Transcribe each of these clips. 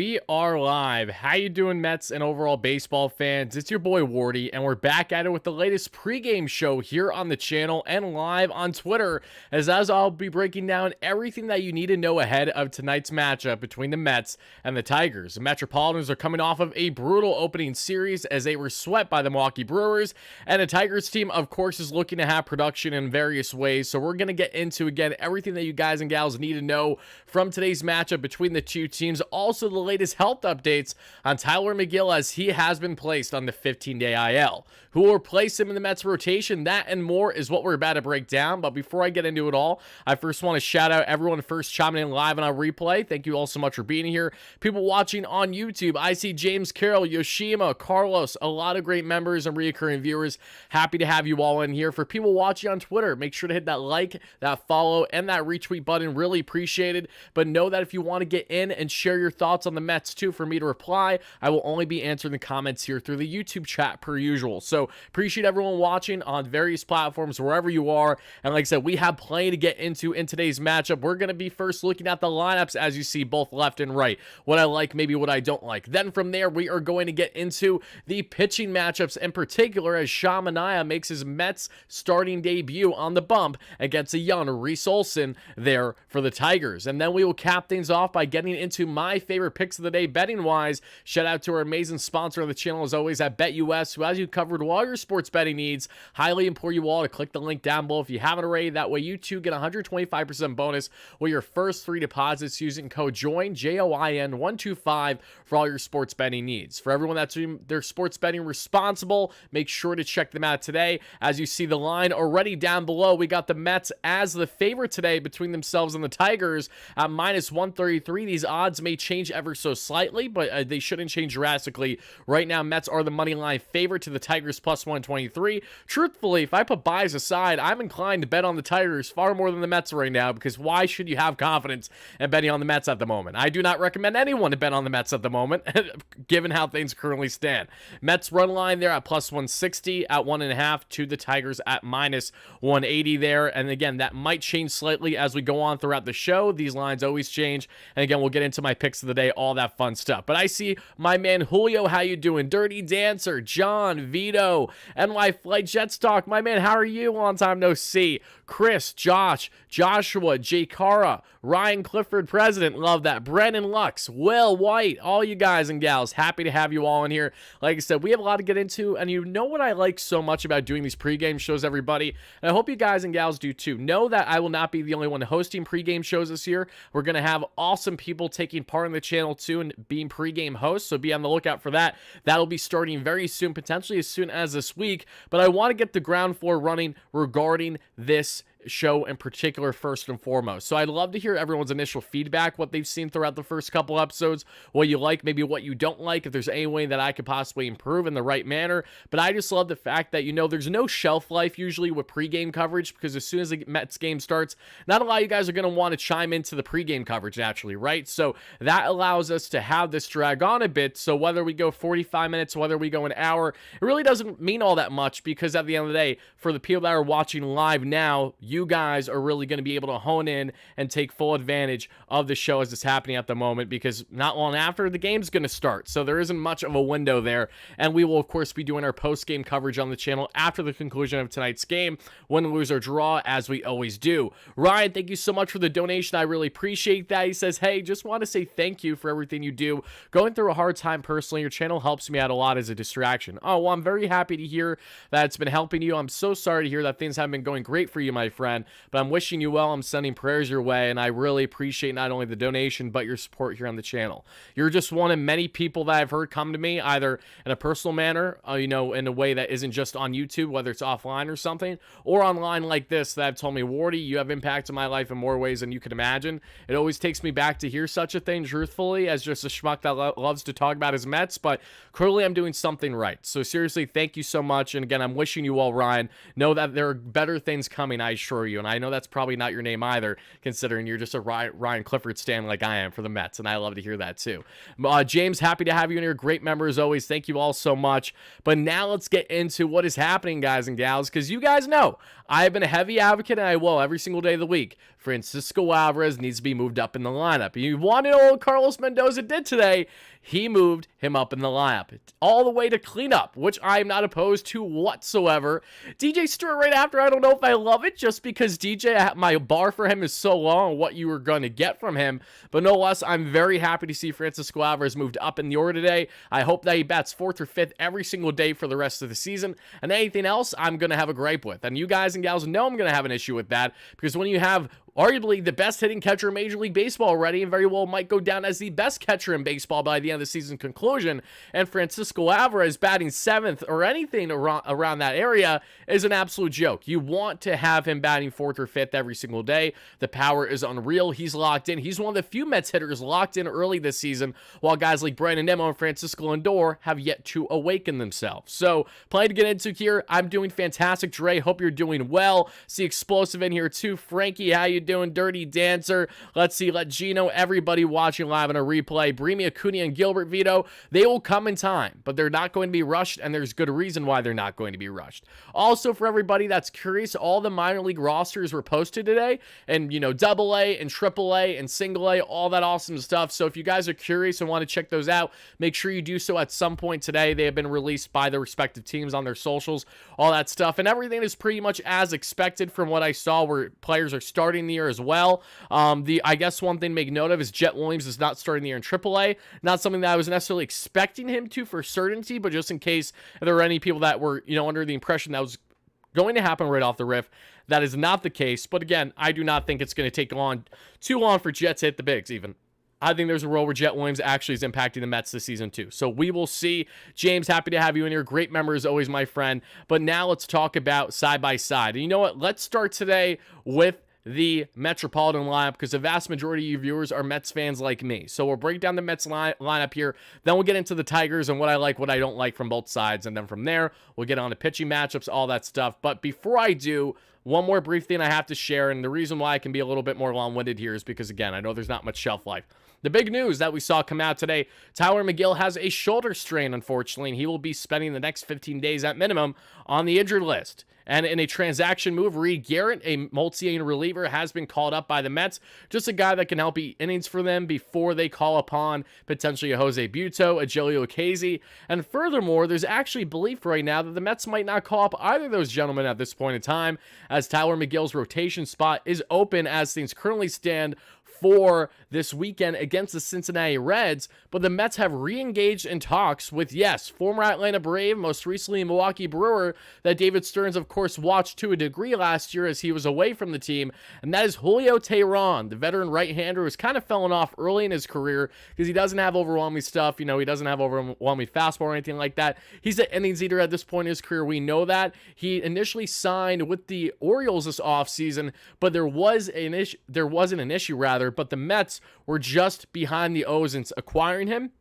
We are live. How you doing, Mets and overall baseball fans? It's your boy Wardy, and we're back at it with the latest pregame show here on the channel and live on Twitter, as I'll be breaking down everything that you need to know ahead of tonight's matchup between the Mets and the Tigers. The Metropolitans are coming off of a brutal opening series as they were swept by the Milwaukee Brewers, and the Tigers team, of course, is looking to have production in various ways. So we're going to get into, again, everything that you guys and gals need to know from today's matchup between the two teams. Also, the latest health updates on Tyler McGill as he has been placed on the 15-day IL. Who will replace him in the Mets rotation? That and more is what we're about to break down. But before I get into it all, I first want to shout out everyone first chiming in live and on replay. Thank you all so much for being here. People watching on YouTube, I see James Carroll, Yoshima, Carlos, a lot of great members and reoccurring viewers. Happy to have you all in here. For people watching on Twitter, make sure to hit that like, that follow, and that retweet button. Really appreciate it. But know that if you want to get in and share your thoughts on the Mets too for me to reply, I will only be answering the comments here through the YouTube chat per usual. So appreciate everyone watching on various platforms wherever you are. And like I said, we have plenty to get into in today's matchup. We're going to be first looking at the lineups, as you see, both left and right. What I like, maybe what I don't like. Then from there, we are going to get into the pitching matchups in particular, as Sean Manaea makes his Mets starting debut on the bump against a young Reese Olson there for the Tigers. And then we will cap things off by getting into my favorite picks of the day betting wise. Shout out to our amazing sponsor of the channel as always at BetUS, who has you covered with all your sports betting needs. Highly implore you all to click the link down below if you haven't already. That way you too get 125% bonus with your first 3 deposits using code JOIN, JOIN 125 for all your sports betting needs. For everyone that's doing their sports betting responsible, make sure to check them out today. As you see the line already down below, we got the Mets as the favorite today between themselves and the Tigers at -133. These odds may change ever so slightly, but they shouldn't change drastically. Right now, Mets are the money line favorite to the Tigers +123. Truthfully, if I put buys aside, I'm inclined to bet on the Tigers far more than the Mets right now, because why should you have confidence in betting on the Mets at the moment? I do not recommend anyone to bet on the Mets at the moment, given how things currently stand. Mets run line there at +160 at 1.5 to the Tigers at -180 there. And again, that might change slightly as we go on throughout the show. These lines always change. And again, we'll get into my picks of the day, all that fun stuff. But I see my man Julio, how you doing? Dirty Dancer, John, Vito, NY Flight Jets Talk. My man, how are you? Long time no see. Chris, Josh, Joshua, Jay Cara, Ryan Clifford, President, love that. Brennan Lux, Will White, all you guys and gals, happy to have you all in here. Like I said, we have a lot to get into, and you know what I like so much about doing these pregame shows, everybody, and I hope you guys and gals do too. Know that I will not be the only one hosting pregame shows this year. We're going to have awesome people taking part in the channel too and being pregame hosts, so be on the lookout for that. That'll be starting very soon, potentially as soon as this week, but I want to get the ground floor running regarding this show in particular first and foremost. So I'd love to hear everyone's initial feedback, what they've seen throughout the first couple episodes, what you like, maybe what you don't like, if there's any way that I could possibly improve in the right manner. But I just love the fact that, you know, there's no shelf life usually with pregame coverage, because as soon as the Mets game starts, not a lot of you guys are going to want to chime into the pregame coverage naturally, right? So that allows us to have this drag on a bit. So whether we go 45 minutes, whether we go an hour, it really doesn't mean all that much, because at the end of the day, for the people that are watching live now, you guys are really going to be able to hone in and take full advantage of the show as it's happening at the moment, because not long after the game's going to start, so there isn't much of a window there. And we will of course be doing our post-game coverage on the channel after the conclusion of tonight's game, win, lose, or draw, as we always do. Ryan, thank you so much for the donation. I really appreciate that. He says, hey, just want to say thank you for everything you do. Going through a hard time personally, your channel helps me out a lot as a distraction. Oh, well, I'm very happy to hear that it's been helping you. I'm so sorry to hear that things haven't been going great for you, my friend, but I'm wishing you well. I'm sending prayers your way, and I really appreciate not only the donation but your support here on the channel. You're just one of many people that I've heard come to me either in a personal manner, you know, in a way that isn't just on YouTube, whether it's offline or something, or online like this, that have told me, Wardy, you have impacted my life in more ways than you can imagine. It always takes me back to hear such a thing, truthfully, as just a schmuck that loves to talk about his Mets, but clearly I'm doing something right. So seriously, thank you so much. And again, I'm wishing you well, Ryan. Know that there are better things coming. I destroy you. And I know that's probably not your name either, considering you're just a Ryan Clifford stan like I am for the Mets, and I love to hear that too. James, happy to have you in here. Great member as always. Thank you all so much. But now let's get into what is happening, guys and gals, because you guys know I have been a heavy advocate, and I will every single day of the week. Francisco Alvarez needs to be moved up in the lineup. You want to know what Carlos Mendoza did today? He moved him up in the lineup, all the way to cleanup, which I am not opposed to whatsoever. DJ Stewart right after, I don't know if I love it, just because DJ, my bar for him is so low on what you were going to get from him. But no less, I'm very happy to see Francisco Alvarez moved up in the order today. I hope that he bats 4th or 5th every single day for the rest of the season. And anything else, I'm going to have a gripe with. And you guys and gals know I'm going to have an issue with that, because when you have arguably the best hitting catcher in Major League Baseball already, and very well might go down as the best catcher in baseball by the end of the season conclusion, and Francisco Alvarez batting 7th or anything around that area is an absolute joke. You want to have him batting 4th or 5th every single day. The power is unreal. He's locked in. He's one of the few Mets hitters locked in early this season, while guys like Brandon Nimmo and Francisco Lindor have yet to awaken themselves. So, plenty to get into here. I'm doing fantastic, Dre. Hope you're doing well. See Explosive in here too. Frankie, how you doing? Dirty Dancer. Let's see. Let Gino, everybody watching live on a replay. Bremy, Acuna, and Gilbert Vito, they will come in time, but they're not going to be rushed, and there's good reason why they're not going to be rushed. Also, for everybody that's curious, all the minor league rosters were posted today, and, AA and AAA and single A, all that awesome stuff. So if you guys are curious and want to check those out, make sure you do so at some point today. They have been released by the respective teams on their socials, all that stuff, and everything is pretty much as expected from what I saw, where players are starting the year as well. I guess one thing to make note of is Jet Williams is not starting the year in AAA. Not something that I was necessarily expecting him to for certainty, but just in case there were any people that were, under the impression that was going to happen right off the riff, that is not the case. But again, I do not think it's going to take too long for Jet to hit the bigs even. I think there's a role where Jet Williams actually is impacting the Mets this season too. So we will see. James, happy to have you in here. Great member as always, my friend. But now let's talk about side by side. And you know what? Let's start today with the Metropolitan lineup, because the vast majority of you viewers are Mets fans like me. So we'll break down the Mets lineup here. Then we'll get into the Tigers and what I like, what I don't like from both sides. And then from there, we'll get on to pitching matchups, all that stuff. But before I do, one more brief thing I have to share. And the reason why I can be a little bit more long-winded here is because, again, I know there's not much shelf life. The big news that we saw come out today, Tyler McGill has a shoulder strain, unfortunately, and he will be spending the next 15 days at minimum on the injured list. And in a transaction move, Reed Garrett, a multi-inning reliever, has been called up by the Mets. Just a guy that can help eat innings for them before they call upon potentially a Jose Buto, a Joey Lucchesi. And furthermore, there's actually belief right now that the Mets might not call up either of those gentlemen at this point in time, as Tyler McGill's rotation spot is open as things currently stand for this weekend against the Cincinnati Reds. But the Mets have re-engaged in talks with, yes, former Atlanta Brave, most recently Milwaukee Brewer, that David Stearns, of course, watched to a degree last year as he was away from the team, and that is Julio Teheran, the veteran right-hander who's kind of fallen off early in his career because he doesn't have overwhelming stuff. He doesn't have overwhelming fastball or anything like that. He's an innings eater at this point in his career. We know that. He initially signed with the Orioles this offseason, but there wasn't an issue, but the Mets were just behind the O's in acquiring him.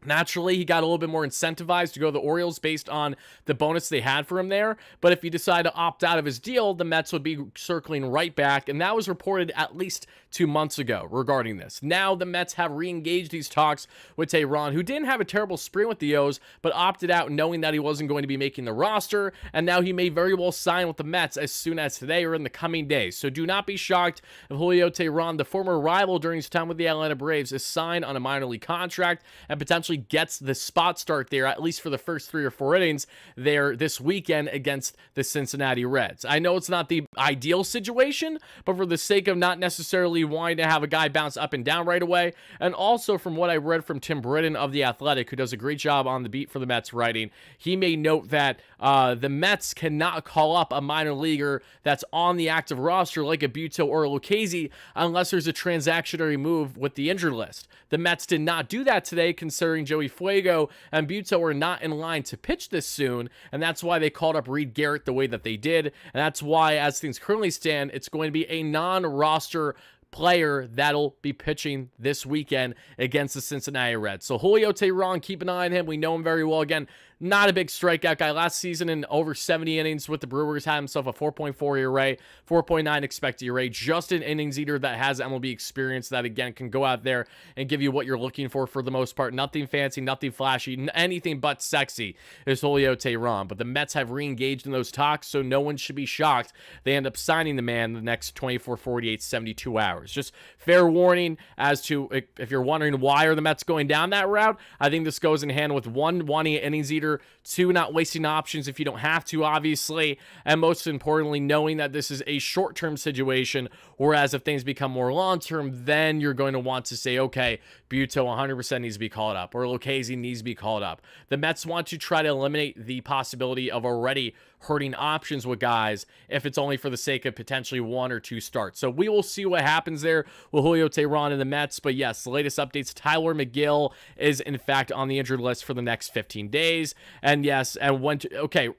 Naturally, he got a little bit more incentivized to go to the Orioles based on the bonus they had for him there. But if he decided to opt out of his deal, the Mets would be circling right back. And that was reported at least 2 months ago regarding this. Now the Mets have re-engaged these talks with Teheran, who didn't have a terrible spring with the O's, but opted out knowing that he wasn't going to be making the roster. And now he may very well sign with the Mets as soon as today or in the coming days. So do not be shocked if Julio Teheran, the former rival during his time with the Atlanta Braves, is signed on a minor league contract and potentially gets the spot start there, at least for the first 3 or 4 innings there this weekend against the Cincinnati Reds. I know it's not the ideal situation, but for the sake of not necessarily wanting to have a guy bounce up and down right away, and also from what I read from Tim Britton of The Athletic, who does a great job on the beat for the Mets writing, he may note that the Mets cannot call up a minor leaguer that's on the active roster like a Buto or a Lucchesi unless there's a transactionary move with the injured list. The Mets did not do that today, considering Joey Fuego and Buto are not in line to pitch this soon, and that's why they called up Reed Garrett the way that they did, and that's why, as things currently stand, it's going to be a non-roster player that'll be pitching this weekend against the Cincinnati Reds. So Julio Teheran, keep an eye on him. We know him very well. Again, not a big strikeout guy. Last season in over 70 innings with the Brewers, had himself a 4.4 ERA, 4.9 expected ERA, just an innings eater that has MLB experience that, again, can go out there and give you what you're looking for the most part. Nothing fancy, nothing flashy, anything but sexy is Julio Teheran. But the Mets have re-engaged in those talks, so no one should be shocked they end up signing the man in the next 24, 48, 72 hours. Just fair warning as to if you're wondering why are the Mets going down that route, I think this goes in hand with one, wanting an innings eater, two, not wasting options if you don't have to, obviously, and most importantly, knowing that this is a short-term situation, whereas if things become more long-term, then you're going to want to say, okay, Buto 100% needs to be called up, or Lucchesi needs to be called up. The Mets want to try to eliminate the possibility of already hurting options with guys if it's only for the sake of potentially one or two starts. So we will see what happens there with Julio Teheran and the Mets. But yes, the latest updates, Tyler McGill is in fact on the injured list for the next 15 days. And yes, and okay,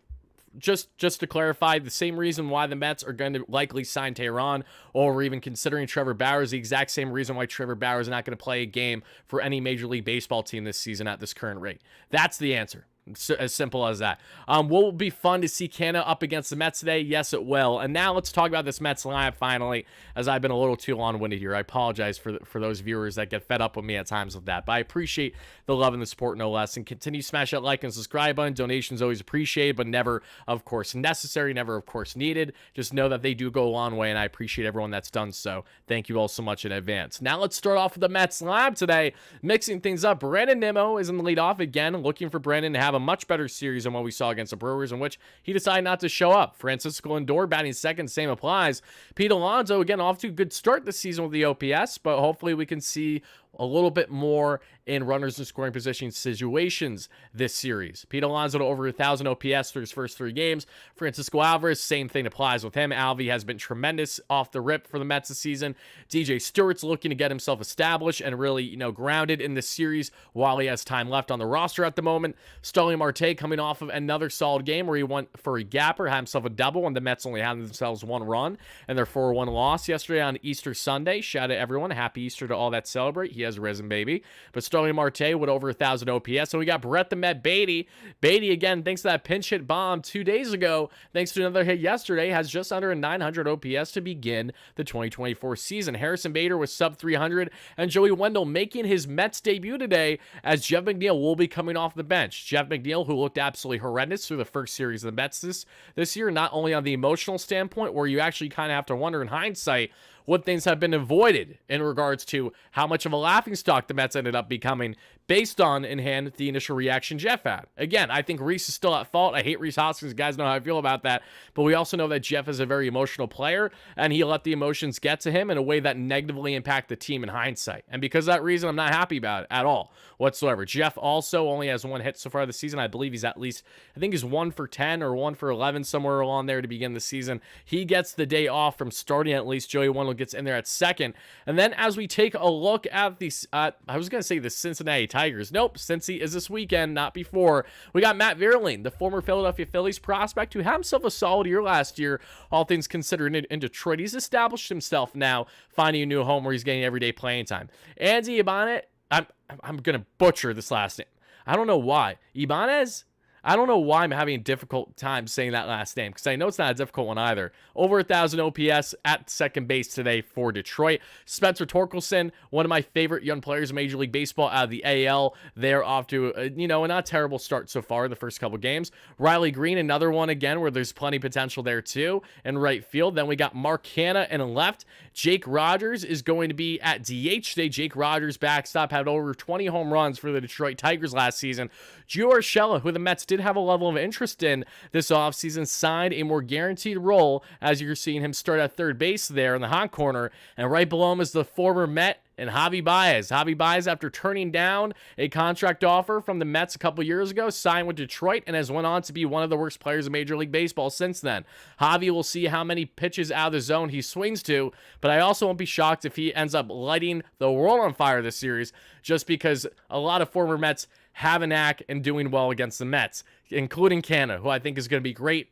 just to clarify, the same reason why the Mets are going to likely sign Teheran or even considering Trevor Bauer is the exact same reason why Trevor Bauer is not going to play a game for any Major League Baseball team this season at this current rate. That's the answer. As simple as that. Will it be fun to see Canna up against the Mets today? Yes, it will. And now let's talk about this Mets lineup finally, as I've been a little too long-winded here. I apologize for those viewers that get fed up with me at times with that, but I appreciate the love and the support no less. And continue to smash that like and subscribe button. Donations always appreciated, but never, of course, necessary, never, of course, needed. Just know that they do go a long way, and I appreciate everyone that's done so. Thank you all so much in advance. Now let's start off with the Mets lineup today, mixing things up. WardyNYM is in the lead off again, looking for Brandon to have a much better series than what we saw against the Brewers, in which he decided not to show up. Francisco Lindor batting second, same applies. Pete Alonso, again, off to a good start this season with the OPS, but hopefully we can see a little bit more in runners in scoring position situations this series. Pete Alonso to over 1,000 OPS through his first 3 games. Francisco Alvarez, same thing applies with him. Alvy has been tremendous off the rip for the Mets this season. DJ Stewart's looking to get himself established and really, grounded in this series while he has time left on the roster at the moment. Starling Marte coming off of another solid game where he went for a gapper, had himself a double, and the Mets only had themselves 1 run and their 4-1 loss yesterday on Easter Sunday. Shout out to everyone. Happy Easter to all that celebrate. He has risen, baby. But Starling Marte with over 1,000 OPS. So we got Brett the Met Beatty. Beatty, again, thanks to that pinch hit bomb 2 days ago, thanks to another hit yesterday, has just under a 900 OPS to begin the 2024 season. Harrison Bader was sub 300, and Joey Wendell making his Mets debut today as Jeff McNeil will be coming off the bench. Jeff McNeil, who looked absolutely horrendous through the first series of the Mets this year, not only on the emotional standpoint, where you actually kind of have to wonder in hindsight what things have been avoided in regards to how much of a laughingstock the Mets ended up becoming based on, in hand, the initial reaction Jeff had. Again, I think Rhys is still at fault. I hate Rhys Hoskins. You guys know how I feel about that. But we also know that Jeff is a very emotional player, and he let the emotions get to him in a way that negatively impact the team in hindsight. And because of that reason, I'm not happy about it at all whatsoever. Jeff also only has 1 hit so far this season. I believe he's at least, I think he's 1 for 10 or 1 for 11, somewhere along there to begin the season. He gets the day off from starting at least. Joey Wendell gets in there at second. And then as we take a look at the, I was going to say the Cincinnati Tigers. Nope, Cincy is this weekend, not before. We got Matt Vierling, the former Philadelphia Phillies prospect who had himself a solid year last year, all things considered, in Detroit. He's established himself now, finding a new home where he's getting everyday playing time. Andy Ibanez, I'm going to butcher this last name. I don't know why. Ibanez? I don't know why I'm having a difficult time saying that last name, because I know it's not a difficult one either. Over 1,000 OPS at second base today for Detroit. Spencer Torkelson, one of my favorite young players in Major League Baseball out of the AL. They're off to, a not terrible start so far the first couple games. Riley Green, another one again where there's plenty of potential there too in right field. Then we got Mark Hanna in left. Jake Rogers is going to be at DH today. Jake Rogers, backstop, had over 20 home runs for the Detroit Tigers last season. Gio Urshela, who the Mets did have a level of interest in this offseason, signed a more guaranteed role as you're seeing him start at third base there in the hot corner. And right below him is the former Met and Javi Baez. Javi Baez, after turning down a contract offer from the Mets a couple years ago, signed with Detroit and has went on to be one of the worst players in Major League Baseball since then. Javi will see how many pitches out of the zone he swings to, but I also won't be shocked if he ends up lighting the world on fire this series, just because a lot of former Mets have a knack in doing well against the Mets, including Canna, who I think is going to be great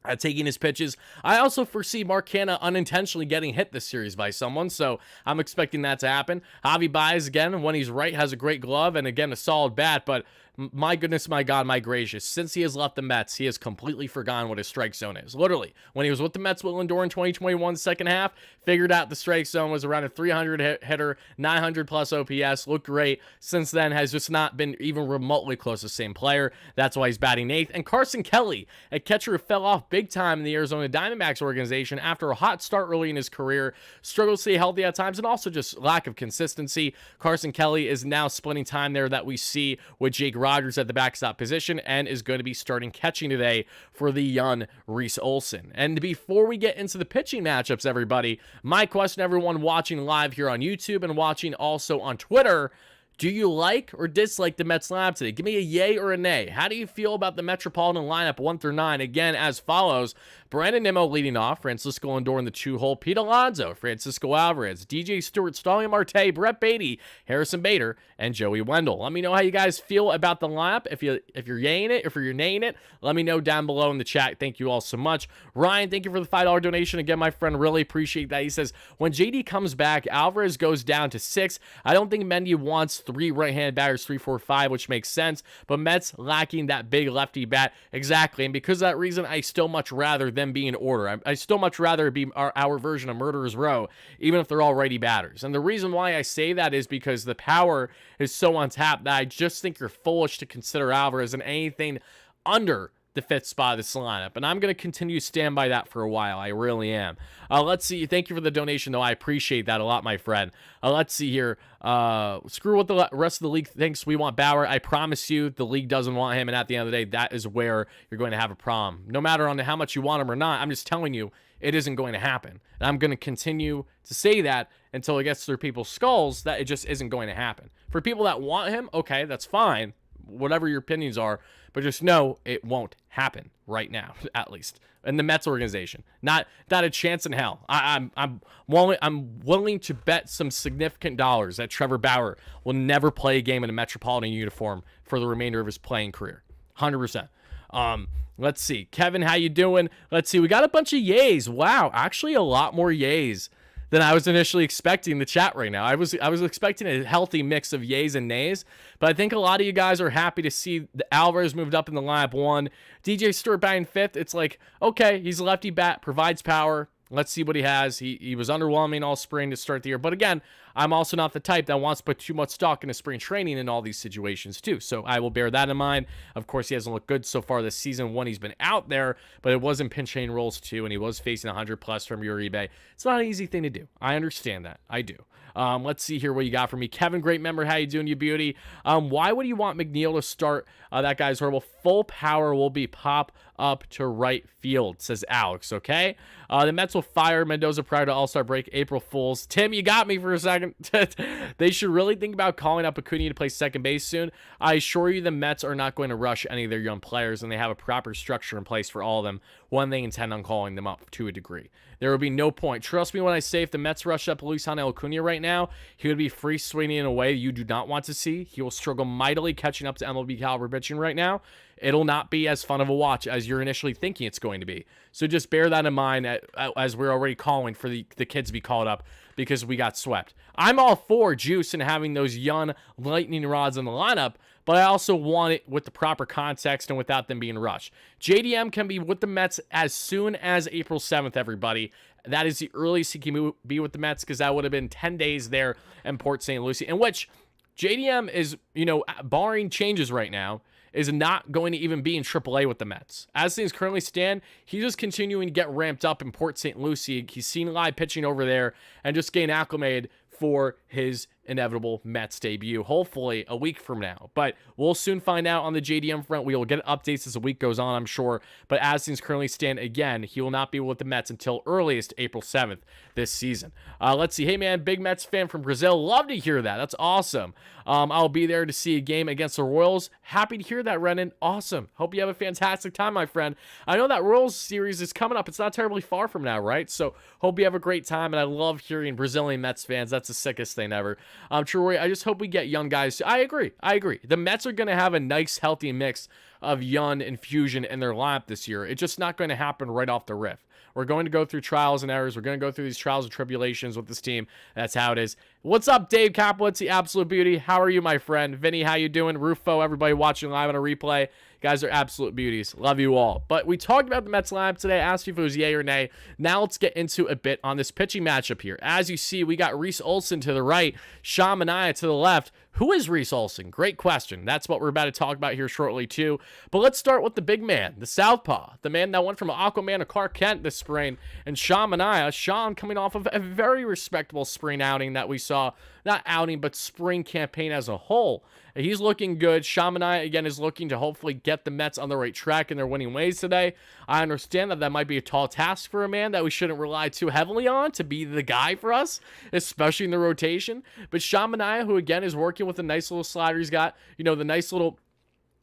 at taking his pitches. I also foresee Mark Canna unintentionally getting hit this series by someone, so I'm expecting that to happen. Javi Baez, again, when he's right, has a great glove and, again, a solid bat, but my goodness, my God, my gracious, since he has left the Mets, he has completely forgotten what his strike zone is. Literally, when he was with the Mets with Lindor in 2021 second half, figured out the strike zone was around a 300 hitter, 900 plus OPS, looked great. Since then, has just not been even remotely close to the same player. That's why he's batting eighth. And Carson Kelly, a catcher who fell off big time in the Arizona Diamondbacks organization after a hot start early in his career, struggled to stay healthy at times, and also just lack of consistency. Carson Kelly is now splitting time there that we see with Jake Rogers at the backstop position, and is going to be starting catching today for the young Reese Olson. And before we get into the pitching matchups, everybody, my question, everyone watching live here on YouTube and watching also on Twitter: do you like or dislike the Mets lineup today? Give me a yay or a nay. How do you feel about the Metropolitan lineup 1 through 9? Again, as follows: Brandon Nimmo leading off, Francisco Lindor in the 2-hole, Pete Alonso, Francisco Alvarez, DJ Stewart, Starling Marte, Brett Beatty, Harrison Bader, and Joey Wendell. Let me know how you guys feel about the lineup. If you're yaying it, if you're naying it, let me know down below in the chat. Thank you all so much. Ryan, thank you for the $5 donation. Again, my friend, really appreciate that. He says, when JD comes back, Alvarez goes down to 6. I don't think Mendy wants 3 right-handed batters, 3, 4, 5, which makes sense, but Mets lacking that big lefty bat. Exactly, and because of that reason, I still much rather them be in order. I still much rather be our version of Murderer's Row, even if they're all righty batters. And the reason why I say that is because the power is so untapped that I just think you're foolish to consider Alvarez in anything under the 5th spot of this lineup, and I'm going to continue to stand by that for a while. I really am. Let's see. Thank you for the donation, though. I appreciate that a lot, my friend. Let's see here. Screw what the rest of the league thinks. We want Bauer. I promise you the league doesn't want him, and at the end of the day, that is where you're going to have a problem. No matter on how much you want him or not, I'm just telling you it isn't going to happen. And I'm going to continue to say that until it gets through people's skulls that it just isn't going to happen. For people that want him, okay, that's fine. Whatever your opinions are, but just know it won't happen right now, at least in the Mets organization. Not a chance in hell. I'm willing to bet some significant dollars that Trevor Bauer will never play a game in a Metropolitan uniform for the remainder of his playing career. 100%. Let's see, Kevin, how you doing? Let's see, we got a bunch of yays. Wow, actually a lot more yays than I was initially expecting in the chat right now. I was expecting a healthy mix of yays and nays, but I think a lot of you guys are happy to see the Alvarez moved up in the lineup 1. DJ Stewart batting 5th. It's like, okay, he's a lefty bat, provides power. Let's see what he has. He was underwhelming all spring to start the year. But again, I'm also not the type that wants to put too much stock into spring training in all these situations too. So I will bear that in mind. Of course, he hasn't looked good so far this season when he's been out there, but it was in pinch hitting roles too, and he was facing 100 plus from Uribe. It's not an easy thing to do. I understand that. I do. Let's see here what you got for me. Kevin, great member. How you doing, you beauty? Why would you want McNeil to start? That guy's horrible. Full power will be pop up to right field, says Alex, okay? The Mets will fire Mendoza prior to All-Star break. April Fools. Tim, you got me for a second. They should really think about calling up Acuna to play second base soon. I assure you the Mets are not going to rush any of their young players, and they have a proper structure in place for all of them when they intend on calling them up to a degree. There would be no point. Trust me when I say if the Mets rush up Luisano Acuna right now, he would be free swinging in a way you do not want to see. He will struggle mightily catching up to MLB caliber pitching right now. It'll not be as fun of a watch as you're initially thinking it's going to be. So just bear that in mind as we're already calling for the kids to be called up because we got swept. I'm all for juice and having those young lightning rods in the lineup, but I also want it with the proper context and without them being rushed. JDM can be with the Mets as soon as April 7th, everybody. That is the earliest he can be with the Mets because that would have been 10 days there in Port St. Lucie, in which JDM is, barring changes right now, is not going to even be in AAA with the Mets. As things currently stand, he's just continuing to get ramped up in Port St. Lucie. He's seen live pitching over there and just getting acclimated for his inevitable Mets debut, hopefully a week from now. But we'll soon find out on the JDM front. We will get updates as the week goes on, I'm sure. But as things currently stand, again, he will not be with the Mets until earliest April 7th this season. Let's see. Hey, man, big Mets fan from Brazil. Love to hear that. That's awesome. I'll be there to see a game against the Royals. Happy to hear that, Renan. Awesome. Hope you have a fantastic time, my friend. I know that Royals series is coming up. It's not terribly far from now, right? So hope you have a great time, and I love hearing Brazilian Mets fans. That's the sickest thing ever. Troy, I just hope we get young guys. I agree. The Mets are going to have a nice, healthy mix of young infusion in their lineup this year. It's just not going to happen right off the riff. We're going to go through trials and errors. We're going to go through these trials and tribulations with this team. That's how it is. What's up, Dave Kaplitz, the absolute beauty? How are you, my friend? Vinny, how you doing? Rufo, everybody watching live on a replay. You guys are absolute beauties. Love you all. But we talked about the Mets lineup today. I asked you if it was yay or nay. Now let's get into a bit on this pitching matchup here. As you see, we got Reese Olson to the right, Sean Manaea to the left. Who is Reese Olson? Great question. That's what we're about to talk about here shortly, too. But let's start with the big man, the southpaw, the man that went from Aquaman to Clark Kent this spring, and Sean Manaea. Sean coming off of a very respectable spring outing that we saw. Not outing, but spring campaign as a whole. He's looking good. Sean Manaea, again, is looking to hopefully get the Mets on the right track in their winning ways today. I understand that that might be a tall task for a man that we shouldn't rely too heavily on to be the guy for us, especially in the rotation. But Sean Manaea, who, again, is working with a nice little slider. He's got, the nice little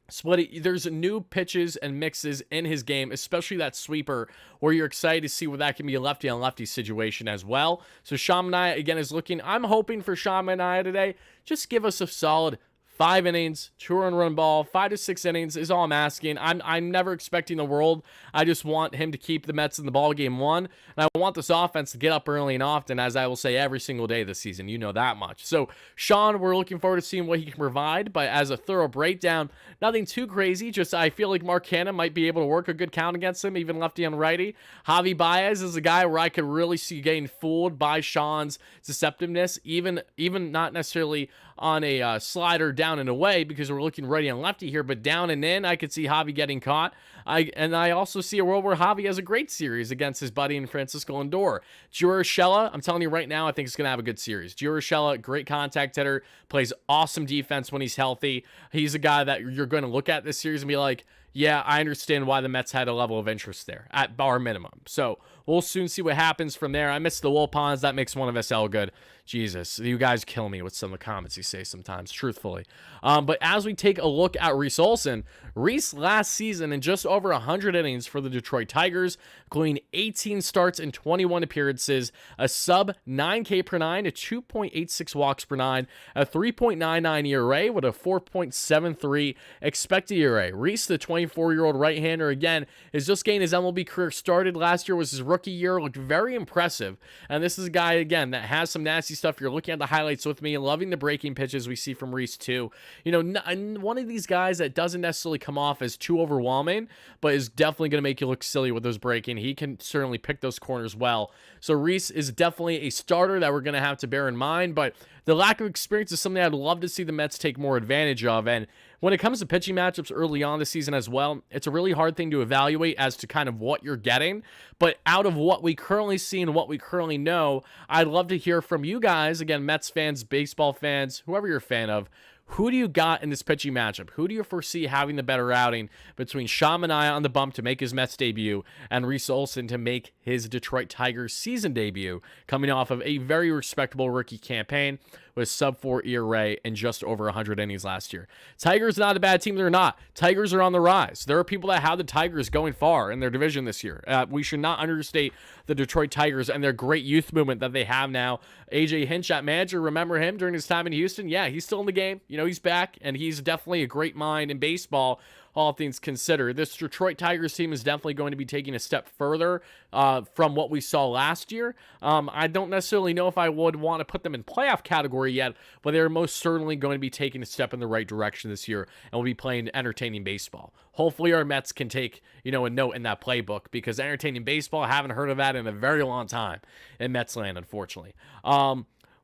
split. There's new pitches and mixes in his game, especially that sweeper, where you're excited to see where that can be a lefty on lefty situation as well. So Sean Manaea, again, is looking. I'm hoping for Sean Manaea today. Just give us a solid 5 innings, 2-run ball, 5 to 6 innings is all I'm asking. I'm never expecting the world. I just want him to keep the Mets in the ball game one, and I want this offense to get up early and often, as I will say every single day this season. You know that much. So Sean, we're looking forward to seeing what he can provide, but as a thorough breakdown, nothing too crazy. Just I feel like Mark Canha might be able to work a good count against him, even lefty on righty. Javi Baez is a guy where I could really see getting fooled by Sean's deceptiveness, even not necessarily on a slider down and away, because we're looking righty and lefty here, but down and in, I could see Javi getting caught. I also see a world where Javi has a great series against his buddy in Francisco Lindor. Gio Urshela, I'm telling you right now, I think he's going to have a good series. Gio Urshela, great contact hitter, plays awesome defense when he's healthy. He's a guy that you're going to look at this series and be like, yeah, I understand why the Mets had a level of interest there, at bar minimum. So we'll soon see what happens from there. I miss the Wilpons. That makes one of SL good. Jesus, you guys kill me with some of the comments you say sometimes, truthfully. But as we take a look at Reese Olson, Reese last season in just over 100 innings for the Detroit Tigers, including 18 starts and 21 appearances, a sub 9K per nine, a 2.86 walks per nine, a 3.99 ERA with a 4.73 expected ERA. Reese, the 24-year-old right-hander, again, is just getting his MLB career started. Last year was his rookie year, looked very impressive. And this is a guy, again, that has some nasty stuff. You're looking at the highlights with me, loving the breaking pitches we see from Reese too. One of these guys that doesn't necessarily come off as too overwhelming, but is definitely going to make you look silly with those breaking. He can certainly pick those corners well. So Reese is definitely a starter that we're going to have to bear in mind, but the lack of experience is something I'd love to see the Mets take more advantage of. And when it comes to pitching matchups early on this season as well, it's a really hard thing to evaluate as to kind of what you're getting. But out of what we currently see and what we currently know, I'd love to hear from you guys, again, Mets fans, baseball fans, whoever you're a fan of. Who do you got in this pitching matchup? Who do you foresee having the better outing between Sean Manaea on the bump to make his Mets debut and Reese Olson to make his Detroit Tigers season debut, coming off of a very respectable rookie campaign with sub-4 ERA and just over 100 innings last year? Tigers not a bad team. They're not. Tigers are on the rise. There are people that have the Tigers going far in their division this year. We should not understate the Detroit Tigers and their great youth movement that they have now. AJ Hinch at manager, remember him during his time in Houston? Yeah, he's still in the game. He's back, and he's definitely a great mind in baseball, all things considered. This Detroit Tigers team is definitely going to be taking a step further from what we saw last year. I don't necessarily know if I would want to put them in playoff category yet, but they're most certainly going to be taking a step in the right direction this year and will be playing entertaining baseball. Hopefully our Mets can take, a note in that playbook, because entertaining baseball, I haven't heard of that in a very long time in Mets land, unfortunately.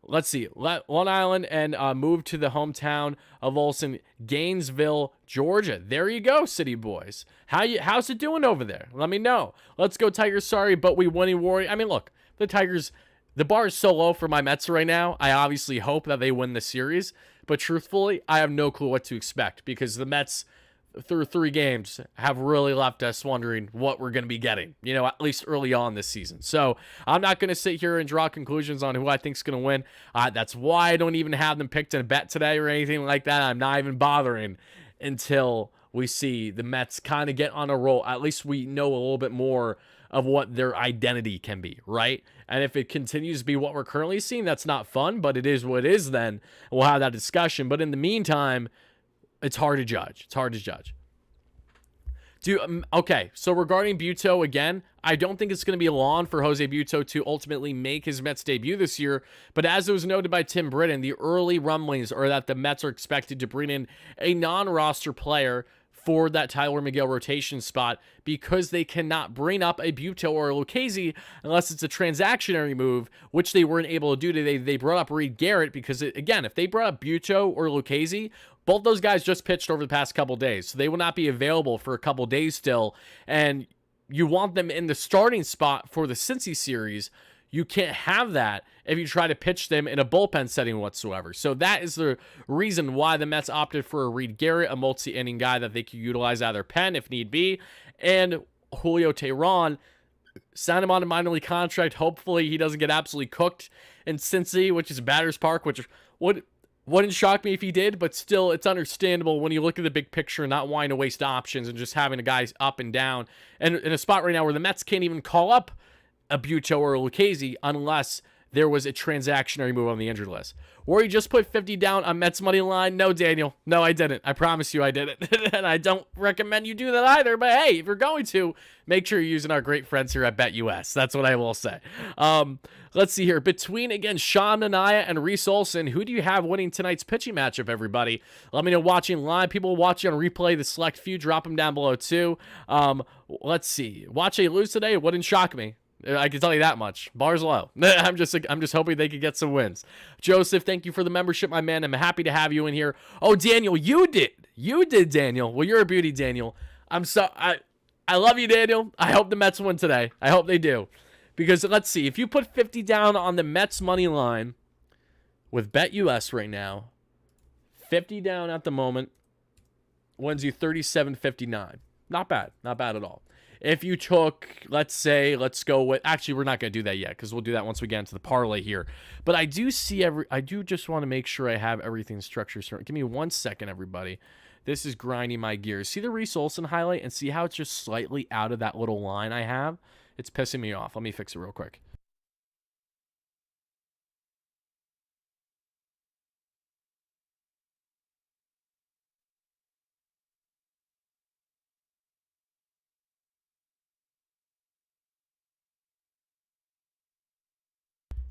Let's see. Long Island and move to the hometown of Olson, Gainesville, Georgia. There you go, City Boys. How's it doing over there? Let me know. Let's go Tigers. Sorry, but we winning Warrior. I mean, look, the Tigers, the bar is so low for my Mets right now. I obviously hope that they win the series, but truthfully, I have no clue what to expect, because the Mets, through 3 games, have really left us wondering what we're going to be getting, at least early on this season. So I'm not going to sit here and draw conclusions on who I think is going to win. That's why I don't even have them picked in a bet today or anything like that. I'm not even bothering until we see the Mets kind of get on a roll. At least we know a little bit more of what their identity can be, right? And if it continues to be what we're currently seeing, that's not fun, but it is what it is then. We'll have that discussion. But in the meantime, it's hard to judge. Okay, so regarding Buto, again, I don't think it's going to be long for Jose Buto to ultimately make his Mets debut this year. But as it was noted by Tim Britton, the early rumblings are that the Mets are expected to bring in a non-roster player for that Tyler Miguel rotation spot because they cannot bring up a Buto or a Lucchesi unless it's a transactionary move, which they weren't able to do today. They brought up Reed Garrett because, again, if they brought up Buto or Lucchesi, both those guys just pitched over the past couple days, so they will not be available for a couple days still, and you want them in the starting spot for the Cincy series. You can't have that if you try to pitch them in a bullpen setting whatsoever. So that is the reason why the Mets opted for a Reed Garrett, a multi-inning guy that they could utilize out of their pen if need be, and Julio Teheran. Sign him on a minor league contract. Hopefully he doesn't get absolutely cooked in Cincy, which is Batters Park, which wouldn't shock me if he did, but still, it's understandable when you look at the big picture, not wanting to waste options and just having a guys up and down. And in a spot right now where the Mets can't even call up a Buto or a Lucchesi unless there was a transactionary move on the injured list. Or you just put 50 down on Mets money line. No, Daniel. No, I didn't. I promise you I didn't. And I don't recommend you do that either. But hey, if you're going to, make sure you're using our great friends here at BetUS. That's what I will say. Let's see here. Between, again, Sean Manaea and Reese Olson, who do you have winning tonight's pitching matchup, everybody? Let me know watching live. People watching on replay, the select few, drop them down below too. Let's see. Watch a lose today wouldn't shock me. I can tell you that much. Bar's low. I'm just hoping they could get some wins. Joseph, thank you for the membership, my man. I'm happy to have you in here. Oh, Daniel, you did, Daniel. Well, you're a beauty, Daniel. I love you, Daniel. I hope the Mets win today. I hope they do. Because let's see, if you put 50 down on the Mets money line with BetUS right now, 50 down at the moment wins you $37.59. Not bad. Not bad at all. If you took, let's go with, actually, we're not going to do that yet because we'll do that once we get into the parlay here. But I do just want to make sure I have everything structured. Give me 1 second, everybody. This is grinding my gears. See the Reese Olson highlight and see how it's just slightly out of that little line I have? It's pissing me off. Let me fix it real quick.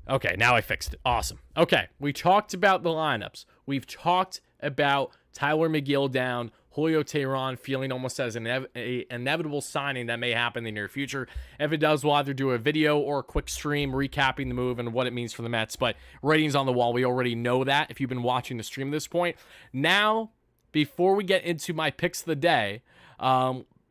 Okay, now I fixed it. Awesome. Okay, we talked about the lineups. We've talked about Tyler McGill down, Julio Teheran feeling almost as an inevitable signing that may happen in the near future. If it does, we'll either do a video or a quick stream recapping the move and what it means for the Mets. But ratings on the wall, we already know that if you've been watching the stream at this point. Now, before we get into my picks of the day,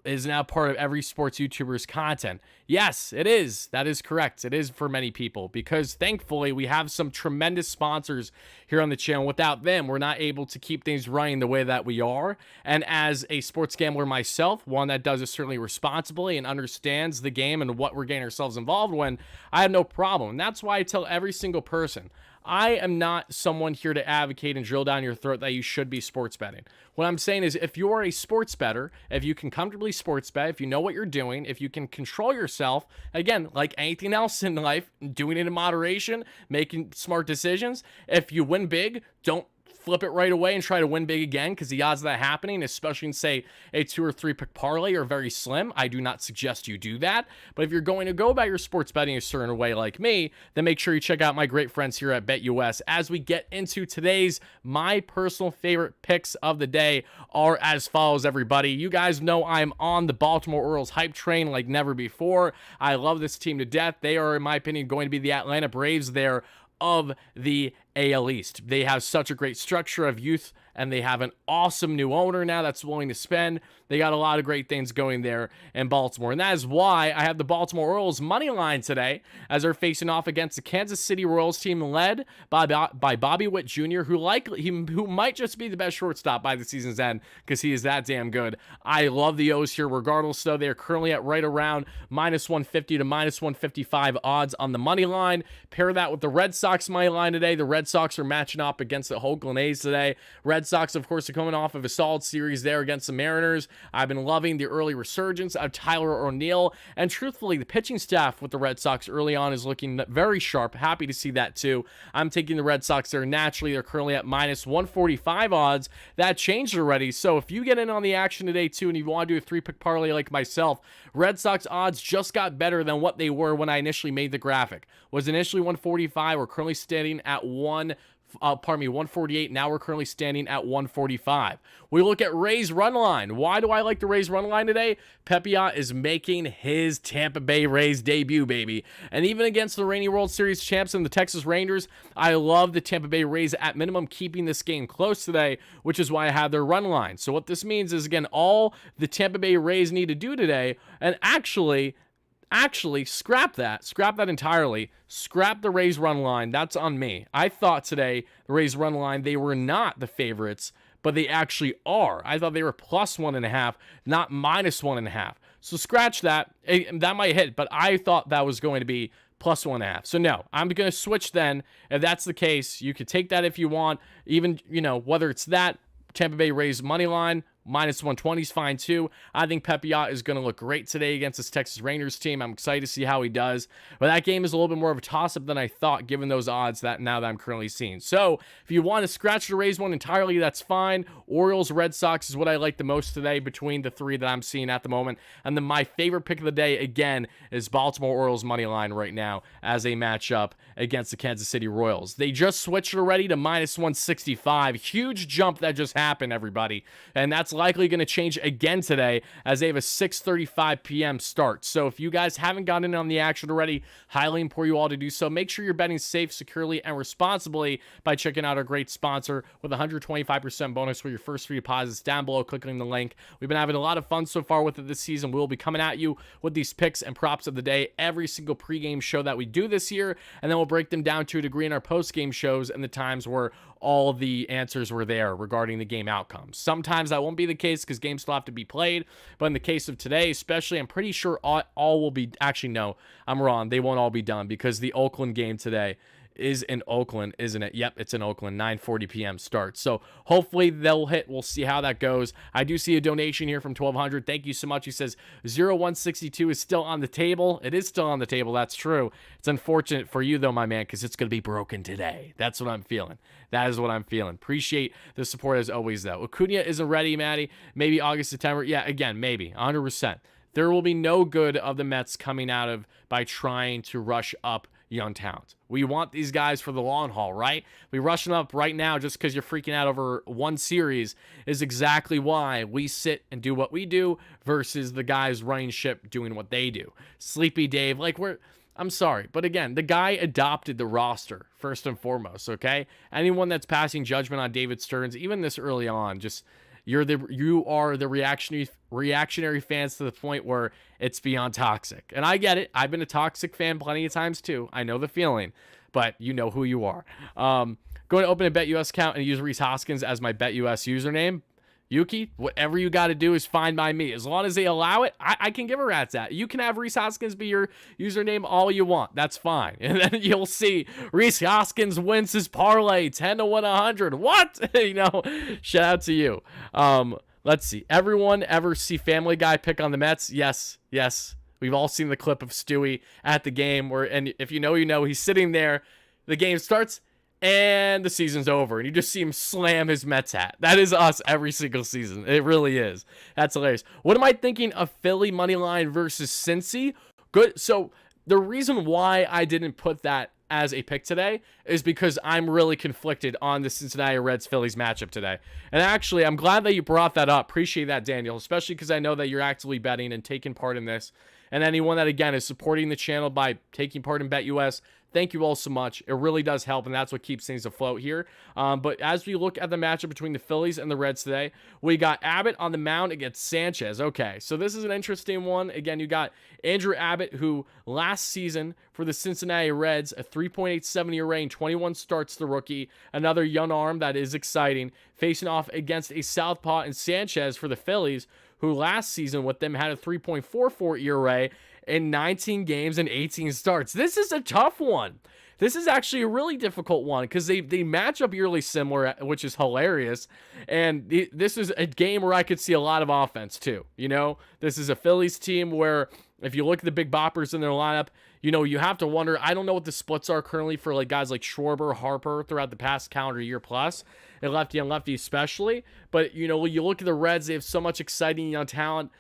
is now part of every sports YouTuber's content. Yes, it is. That is correct. It is for many people because thankfully we have some tremendous sponsors here on the channel. Without them, we're not able to keep things running the way that we are. And as a sports gambler myself, one that does it certainly responsibly and understands the game and what we're getting ourselves involved in, I have no problem. And that's why I tell every single person, I am not someone here to advocate and drill down your throat that you should be sports betting. What I'm saying is if you're a sports bettor, if you can comfortably sports bet, if you know what you're doing, if you can control yourself, again, like anything else in life, doing it in moderation, making smart decisions, if you win big, don't flip it right away and try to win big again because the odds of that happening, especially in, say, a 2 or 3 pick parlay, are very slim. I do not suggest you do that. But if you're going to go about your sports betting a certain way like me, then make sure you check out my great friends here at BetUS. As we get into today's, my personal favorite picks of the day are as follows, everybody. You guys know I'm on the Baltimore Orioles hype train like never before. I love this team to death. They are, in my opinion, going to be the Atlanta Braves there of the AL East. They have such a great structure of youth, and they have an awesome new owner now that's willing to spend. They got a lot of great things going there in Baltimore, and that is why I have the Baltimore Orioles money line today as they're facing off against the Kansas City Royals team led by Bobby Witt Jr., who might just be the best shortstop by the season's end because he is that damn good. I love the O's here regardless, though. They are currently at right around -150 to -155 odds on the money line. Pair that with the Red Sox money line today. The Red Red Sox are matching up against the Oakland A's today. Red Sox, of course, are coming off of a solid series there against the Mariners. I've been loving the early resurgence of Tyler O'Neill, and truthfully, the pitching staff with the Red Sox early on is looking very sharp. Happy to see that too. I'm taking the Red Sox there naturally. They're currently at minus 145 odds. That changed already, so if you get in on the action today too and you want to do a 3-pick parlay like myself, Red Sox odds just got better than what they were when I initially made the graphic. Was initially 145. We're currently standing at 148. Now we're currently standing at 145. We look at Rays run line. Why do I like the Rays run line today? BetUS is making his Tampa Bay Rays debut, baby. And even against the reigning World Series champs and the Texas Rangers, I love the Tampa Bay Rays at minimum keeping this game close today, which is why I have their run line. So what this means is, again, all the Tampa Bay Rays need to do today, and actually scrap that entirely. Scrap the Rays run line. That's on me. I thought today the Rays run line, they were not the favorites, but they actually are. I thought they were plus 1.5, not minus 1.5. So scratch that. That might hit, but I thought that was going to be plus 1.5. So no, I'm going to switch then. If that's the case, you could take that if you want. Even, whether it's that Tampa Bay Rays money line, minus 120 is fine too. I think BetUS is going to look great today against this Texas Rangers team. I'm excited to see how he does. But that game is a little bit more of a toss-up than I thought, given those odds that I'm currently seeing. So if you want to scratch the Rays one entirely, that's fine. Orioles, Red Sox is what I like the most today between the three that I'm seeing at the moment. And then my favorite pick of the day, again, is Baltimore Orioles money line right now as a matchup against the Kansas City Royals. They just switched already to minus 165. Huge jump that just happened, everybody. And that's likely going to change again today as they have a 6:35 p.m. start. So if you guys haven't gotten in on the action already, highly implore you all to do so. Make sure you're betting safe, securely, and responsibly by checking out our great sponsor with a 125% bonus for your first 3 deposits down below. Clicking the link. We've been having a lot of fun so far with it this season. We'll be coming at you with these picks and props of the day every single pregame show that we do this year, and then we'll break them down to a degree in our postgame shows and the times where all the answers were there regarding the game outcomes. Sometimes that won't be the case because games still have to be played, but in the case of today especially, I'm pretty sure all will be, actually no, I'm wrong, they won't all be done because the Oakland game today is in Oakland, isn't it? Yep, it's in Oakland. 9:40 p.m. start. So hopefully they'll hit. We'll see how that goes. I do see a donation here from 1200. Thank you so much. He says 0162 is still on the table. It is still on the table. That's true. It's unfortunate for you though, my man, because it's going to be broken today. That's what I'm feeling. That is what I'm feeling. Appreciate the support as always though. Acuna isn't ready, Maddie. Maybe August, September. Yeah, again, maybe 100%. There will be no good of the Mets coming out of by trying to rush up young talent. We want these guys for the long haul, right? We rush them up right now just because you're freaking out over one series is exactly why we sit and do what we do versus the guys running ship doing what they do. Sleepy Dave, I'm sorry, but again, the guy adopted the roster first and foremost, okay? Anyone that's passing judgment on David Stearns, even this early on, just you are the reactionary fans to the point where it's beyond toxic. And I get it. I've been a toxic fan plenty of times too. I know the feeling, but you know who you are. Going to open a BetUS account and use Reese Hoskins as my BetUS username. Yuki, whatever you got to do is fine by me. As long as they allow it, I can give a rat's at. You can have Reese Hoskins be your username all you want. That's fine. And then you'll see Reese Hoskins wins his parlay 10 to 100. What? Shout out to you. Let's see. Everyone ever see Family Guy pick on the Mets? Yes. We've all seen the clip of Stewie at the game and if you know, he's sitting there. The game starts. And the season's over, and you just see him slam his Mets hat. That is us every single season. It really is. That's hilarious. What am I thinking of Philly money line versus Cincy? Good. So the reason why I didn't put that as a pick today is because I'm really conflicted on the Cincinnati Reds-Phillies matchup today. And actually, I'm glad that you brought that up. Appreciate that, Daniel, especially because I know that you're actively betting and taking part in this. And anyone that, again, is supporting the channel by taking part in BetUS, thank you all so much. It really does help, and that's what keeps things afloat here. But as we look at the matchup between the Phillies and the Reds today, we got Abbott on the mound against Sanchez. Okay, so this is an interesting one. Again, you got Andrew Abbott, who last season for the Cincinnati Reds, a 3.87 ERA in 21 starts, the rookie. Another young arm that is exciting, facing off against a southpaw in Sanchez for the Phillies, who last season with them had a 3.44 ERA in 19 games and 18 starts. This is a tough one. This is actually a really difficult one because they match up yearly similar, which is hilarious. And this is a game where I could see a lot of offense too. This is a Phillies team where if you look at the big boppers in their lineup, you have to wonder. I don't know what the splits are currently for like guys like Schwarber, Harper throughout the past calendar year plus, and lefty and lefty especially. But you look at the Reds; they have so much exciting young talent.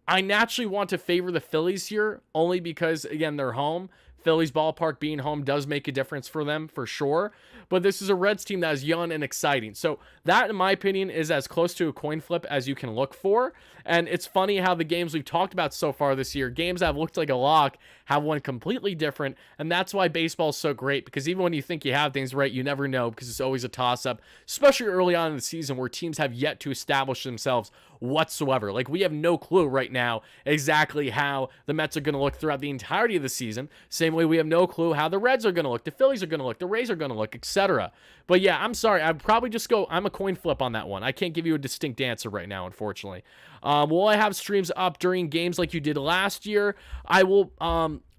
I naturally want to favor the Phillies here only because, again, they're home. Phillies ballpark being home does make a difference for them for sure. But this is a Reds team that is young and exciting. So that, in my opinion, is as close to a coin flip as you can look for. And it's funny how the games we've talked about so far this year, games that have looked like a lock, have one completely different. And that's why baseball is so great, because even when you think you have things right, you never know, because it's always a toss-up, especially early on in the season where teams have yet to establish themselves whatsoever. Like, we have no clue right now exactly how the Mets are going to look throughout the entirety of the season. Same way we have no clue how the Reds are going to look, the Phillies are going to look, the Rays are going to look, etc. But yeah, I'm sorry. I'd probably just go, I'm a coin flip on that one. I can't give you a distinct answer right now, unfortunately. Will I have streams up during games like you did last year? I will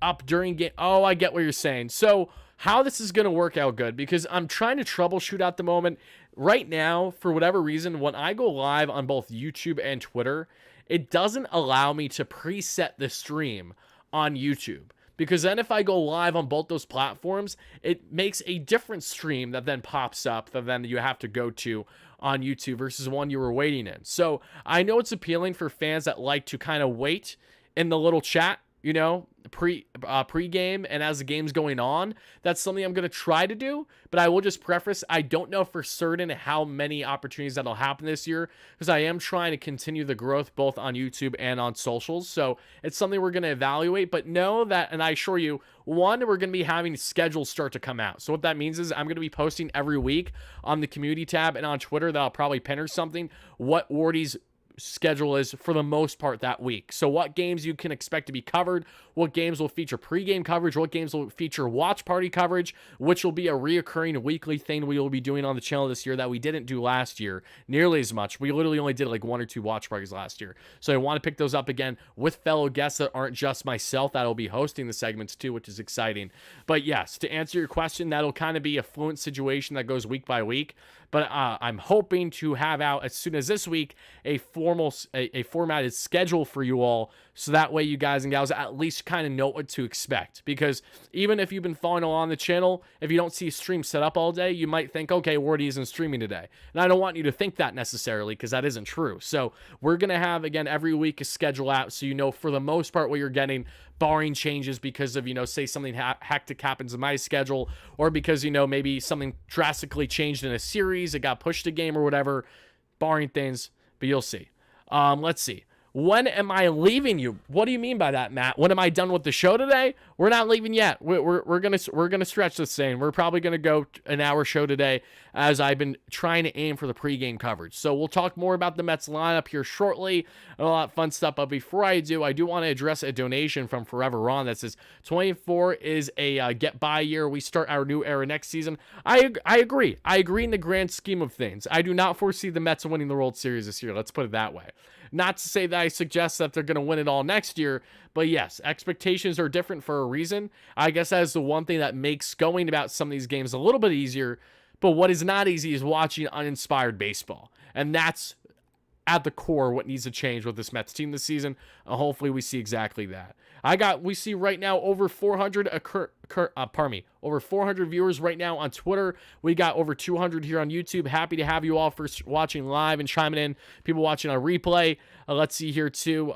up during game. Oh, I get what you're saying. So how this is going to work out good, because I'm trying to troubleshoot at the moment. Right now, for whatever reason, when I go live on both YouTube and Twitter, it doesn't allow me to preset the stream on YouTube. Because then if I go live on both those platforms, it makes a different stream that then pops up that then you have to go to on YouTube versus one you were waiting in. So I know it's appealing for fans that like to kind of wait in the little chat, pre-game and as the game's going on. That's something I'm going to try to do, but I will just preface, I don't know for certain how many opportunities that'll happen this year, because I am trying to continue the growth both on YouTube and on socials. So it's something we're going to evaluate, but know that, and I assure you, one, we're going to be having schedules start to come out. So what that means is I'm going to be posting every week on the community tab and on Twitter that I'll probably pin or something what Wardy's schedule is for the most part that week. So what games you can expect to be covered, what games will feature pregame coverage, what games will feature watch party coverage, which will be a reoccurring weekly thing we will be doing on the channel this year that we didn't do last year nearly as much. We literally only did like 1 or 2 watch parties last year. So I want to pick those up again with fellow guests that aren't just myself that'll be hosting the segments too, which is exciting. But yes, to answer your question, that'll kind of be a fluent situation that goes week by week. But I'm hoping to have out as soon as this week a formatted schedule for you all, so that way you guys and gals at least kind of know what to expect. Because even if you've been following along the channel, if you don't see a stream set up all day, you might think, okay, Wardy isn't streaming today. And I don't want you to think that necessarily, because that isn't true. So we're going to have, again, every week a schedule out, so you know for the most part what you're getting, barring changes because of, say something hectic happens in my schedule, or because, maybe something drastically changed in a series, it got pushed a game or whatever, barring things, but you'll see. Let's see. When am I leaving you? What do you mean by that, Matt? When am I done with the show today? We're not leaving yet. We're gonna stretch this thing. We're probably gonna go an hour show today, as I've been trying to aim for the pregame coverage. So we'll talk more about the Mets lineup here shortly, and a lot of fun stuff. But before I do want to address a donation from Forever Ron that says 24 is a get by year. We start our new era next season. I agree. I agree in the grand scheme of things. I do not foresee the Mets winning the World Series this year. Let's put it that way. Not to say that I suggest that they're going to win it all next year, but yes, expectations are different for a reason. I guess that is the one thing that makes going about some of these games a little bit easier, but what is not easy is watching uninspired baseball. And that's at the core what needs to change with this Mets team this season. Hopefully we see exactly that. We see right now over 400 over 400 viewers right now on Twitter. We got over 200 here on YouTube. Happy to have you all for watching live and chiming in. People watching on replay. Let's see here too.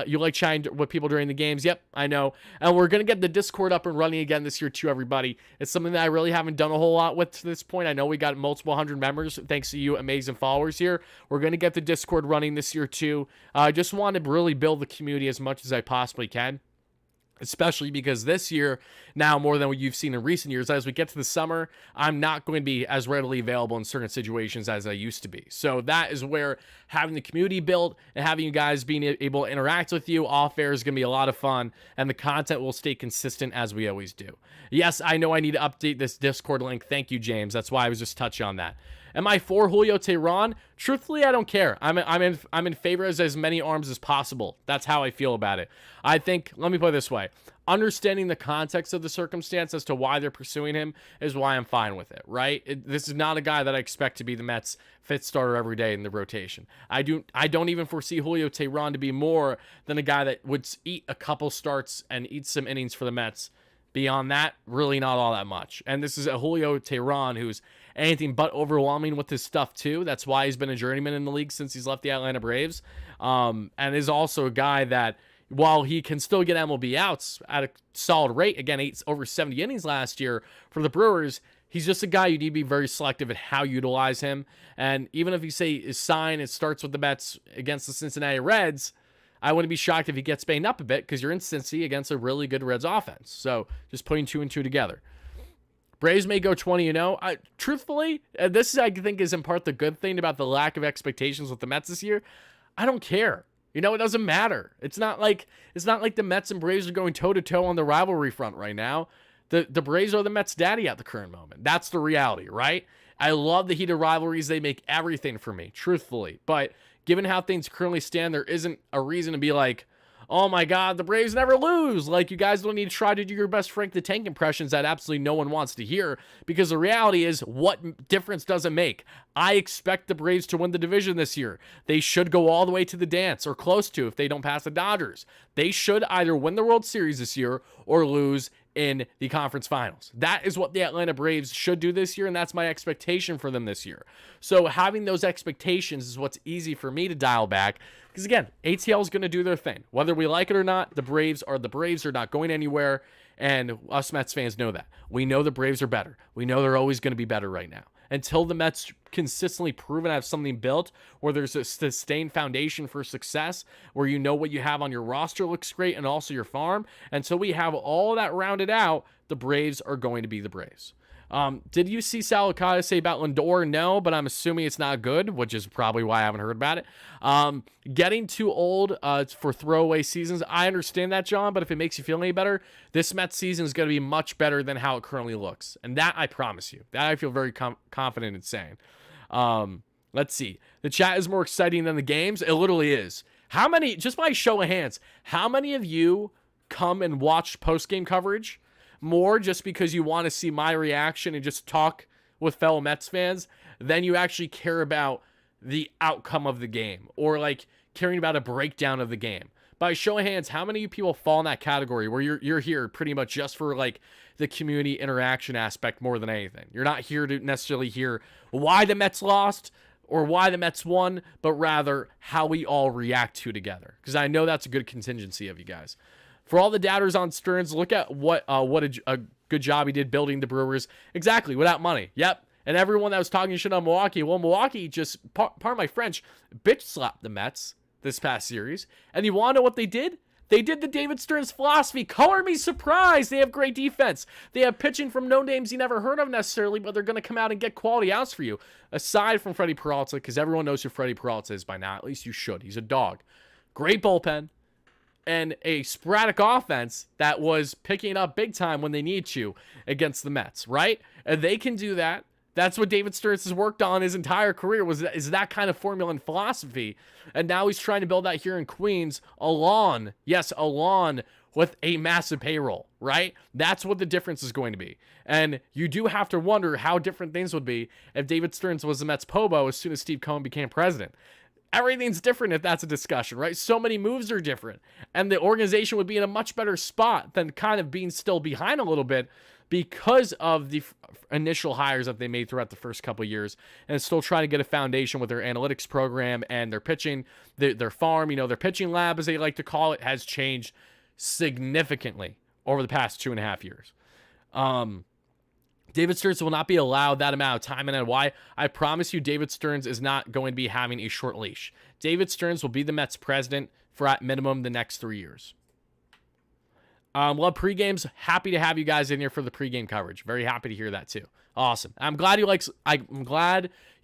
You like chatting with people during the games? Yep, I know. And we're gonna get the Discord up and running again this year too, everybody. It's something that I really haven't done a whole lot with to this point. I know we got multiple hundred members thanks to you amazing followers here. We're gonna get the Discord running this year too. I just want to really build the community as much as I possibly can. Especially because this year, now more than what you've seen in recent years, as we get to the summer, I'm not going to be as readily available in certain situations as I used to be. So that is where having the community built and having you guys being able to interact with you off air is going to be a lot of fun, and the content will stay consistent as we always do. Yes, I know I need to update this Discord link. Thank you, James. That's why I was just touching on that. Am I for Julio Teheran? Truthfully, I don't care. I'm in favor of as many arms as possible. That's how I feel about it. I think, let me put it this way. Understanding the context of the circumstance as to why they're pursuing him is why I'm fine with it, right? This is not a guy that I expect to be the Mets' fifth starter every day in the rotation. I don't even foresee Julio Teheran to be more than a guy that would eat a couple starts and eat some innings for the Mets. Beyond that, really not all that much. And this is a Julio Teheran who's anything but overwhelming with his stuff too. That's why he's been a journeyman in the league since he's left the Atlanta Braves. And is also a guy that, while he can still get MLB outs at a solid rate, again, over 70 innings last year for the Brewers, he's just a guy you need to be very selective at how you utilize him. And even if you say his sign, it starts with the Mets against the Cincinnati Reds, I wouldn't be shocked if he gets banged up a bit because you're in Cincy against a really good Reds offense. So just putting 2 and 2 together. Braves may go 20-0. Truthfully, this is, I think, is in part the good thing about the lack of expectations with the Mets this year. I don't care. It doesn't matter. It's not like the Mets and Braves are going toe-to-toe on the rivalry front right now. The Braves are the Mets' daddy at the current moment. That's the reality, right? I love the heated rivalries. They make everything for me, truthfully. But given how things currently stand, there isn't a reason to be like, oh my God, the Braves never lose. Like, you guys don't need to try to do your best Frank the Tank impressions that absolutely no one wants to hear, because the reality is, what difference does it make? I expect the Braves to win the division this year. They should go all the way to the dance, or close to, if they don't pass the Dodgers. They should either win the World Series this year or lose in the conference finals. That is what the Atlanta Braves should do this year, and that's my expectation for them this year. So having those expectations is what's easy for me to dial back, because again, ATL is going to do their thing. Whether we like it or not, the Braves are not going anywhere, and us Mets fans know that. We know the Braves are better. We know they're always going to be better right now. Until the Mets consistently prove and have something built where there's a sustained foundation for success, where you know what you have on your roster looks great and also your farm, until we have all that rounded out, the Braves are going to be the Braves. Did you see Salicata say about Lindor? No, but I'm assuming it's not good, which is probably why I haven't heard about it. Getting too old for throwaway seasons. I understand that, John, but if it makes you feel any better, this Mets season is going to be much better than how it currently looks. And that I promise you. That I feel very confident in saying. Let's see. The chat is more exciting than the games. It literally is. How many, just by show of hands, how many of you come and watch post-game coverage more just because you want to see my reaction and just talk with fellow Mets fans than you actually care about the outcome of the game, or like caring about a breakdown of the game? By show of hands, how many of you people fall in that category where you're here pretty much just for like the community interaction aspect more than anything? You're not here to necessarily hear why the Mets lost or why the Mets won, but rather how we all react to together, because I know that's a good contingency of you guys. For all the doubters on Stearns, look at what a good job he did building the Brewers. Exactly, without money. Yep. And everyone that was talking shit on Milwaukee, well, Milwaukee just, pardon my French, bitch slapped the Mets this past series. And you want to know what they did? They did the David Stearns philosophy. Color me surprised. They have great defense. They have pitching from no names you never heard of necessarily, but they're going to come out and get quality outs for you. Aside from Freddie Peralta, because everyone knows who Freddie Peralta is by now. At least you should. He's a dog. Great bullpen. And a sporadic offense that was picking up big time when they need to against the Mets, right? And they can do that. That's what David Stearns has worked on his entire career, is that kind of formula and philosophy. And now he's trying to build that here in Queens along with a massive payroll, right? That's what the difference is going to be. And you do have to wonder how different things would be if David Stearns was the Mets Pobo as soon as Steve Cohen became president. Everything's different if that's a discussion, right? So many moves are different. And the organization would be in a much better spot than kind of being still behind a little bit because of the initial hires that they made throughout the first couple of years, and still trying to get a foundation with their analytics program and their pitching, their farm, their pitching lab, as they like to call it, has changed significantly over the past 2.5 years. David Stearns will not be allowed that amount of time, and why? I promise you David Stearns is not going to be having a short leash. David Stearns will be the Mets president for at minimum the next 3 years. Love pregames. Happy to have you guys in here for the pregame coverage. Very happy to hear that too. Awesome. I'm glad you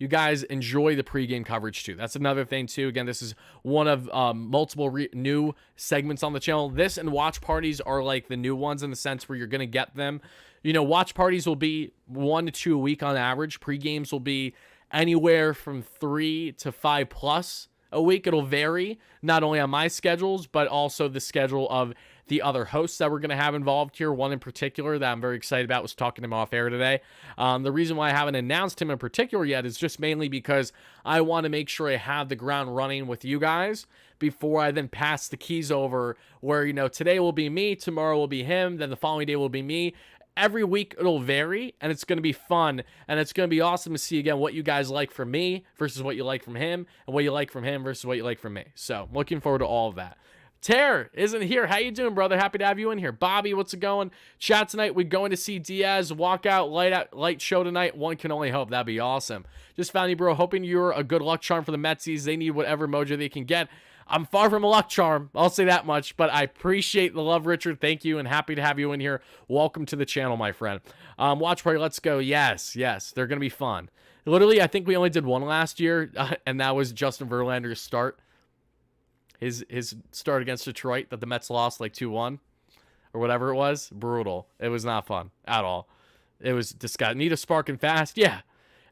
guys enjoy the pregame coverage too. That's another thing too. Again, this is one of multiple new segments on the channel. This and watch parties are like the new ones in the sense where you're going to get them. Watch parties will be 1 to 2 a week on average. Pregames will be anywhere from 3 to 5 plus a week. It'll vary not only on my schedules, but also the schedule of the other hosts that we're going to have involved here. One in particular that I'm very excited about, was talking to him off air today. The reason why I haven't announced him in particular yet is just mainly because I want to make sure I have the ground running with you guys before I then pass the keys over, where, you know, today will be me, tomorrow will be him, then the following day will be me. Every week it'll vary, and it's going to be fun, and it's going to be awesome to see, again, what you guys like from me versus what you like from him, and what you like from him versus what you like from me. So I'm looking forward to all of that. Tare isn't here. How you doing, brother? Happy to have you in here. Bobby, what's it going? Chat tonight. We're going to see Diaz walk out light show tonight. One can only hope. That'd be awesome. Just found you, bro. Hoping you're a good luck charm for the Metsies. They need whatever mojo they can get. I'm far from a luck charm, I'll say that much, but I appreciate the love, Richard. Thank you, and happy to have you in here. Welcome to the channel, my friend. Watch party, let's go. Yes, they're going to be fun. Literally, I think we only did one last year, and that was Justin Verlander's start. His start against Detroit that the Mets lost like 2-1 or whatever it was. Brutal. It was not fun at all. It was disgusting. Need a spark and fast? Yeah.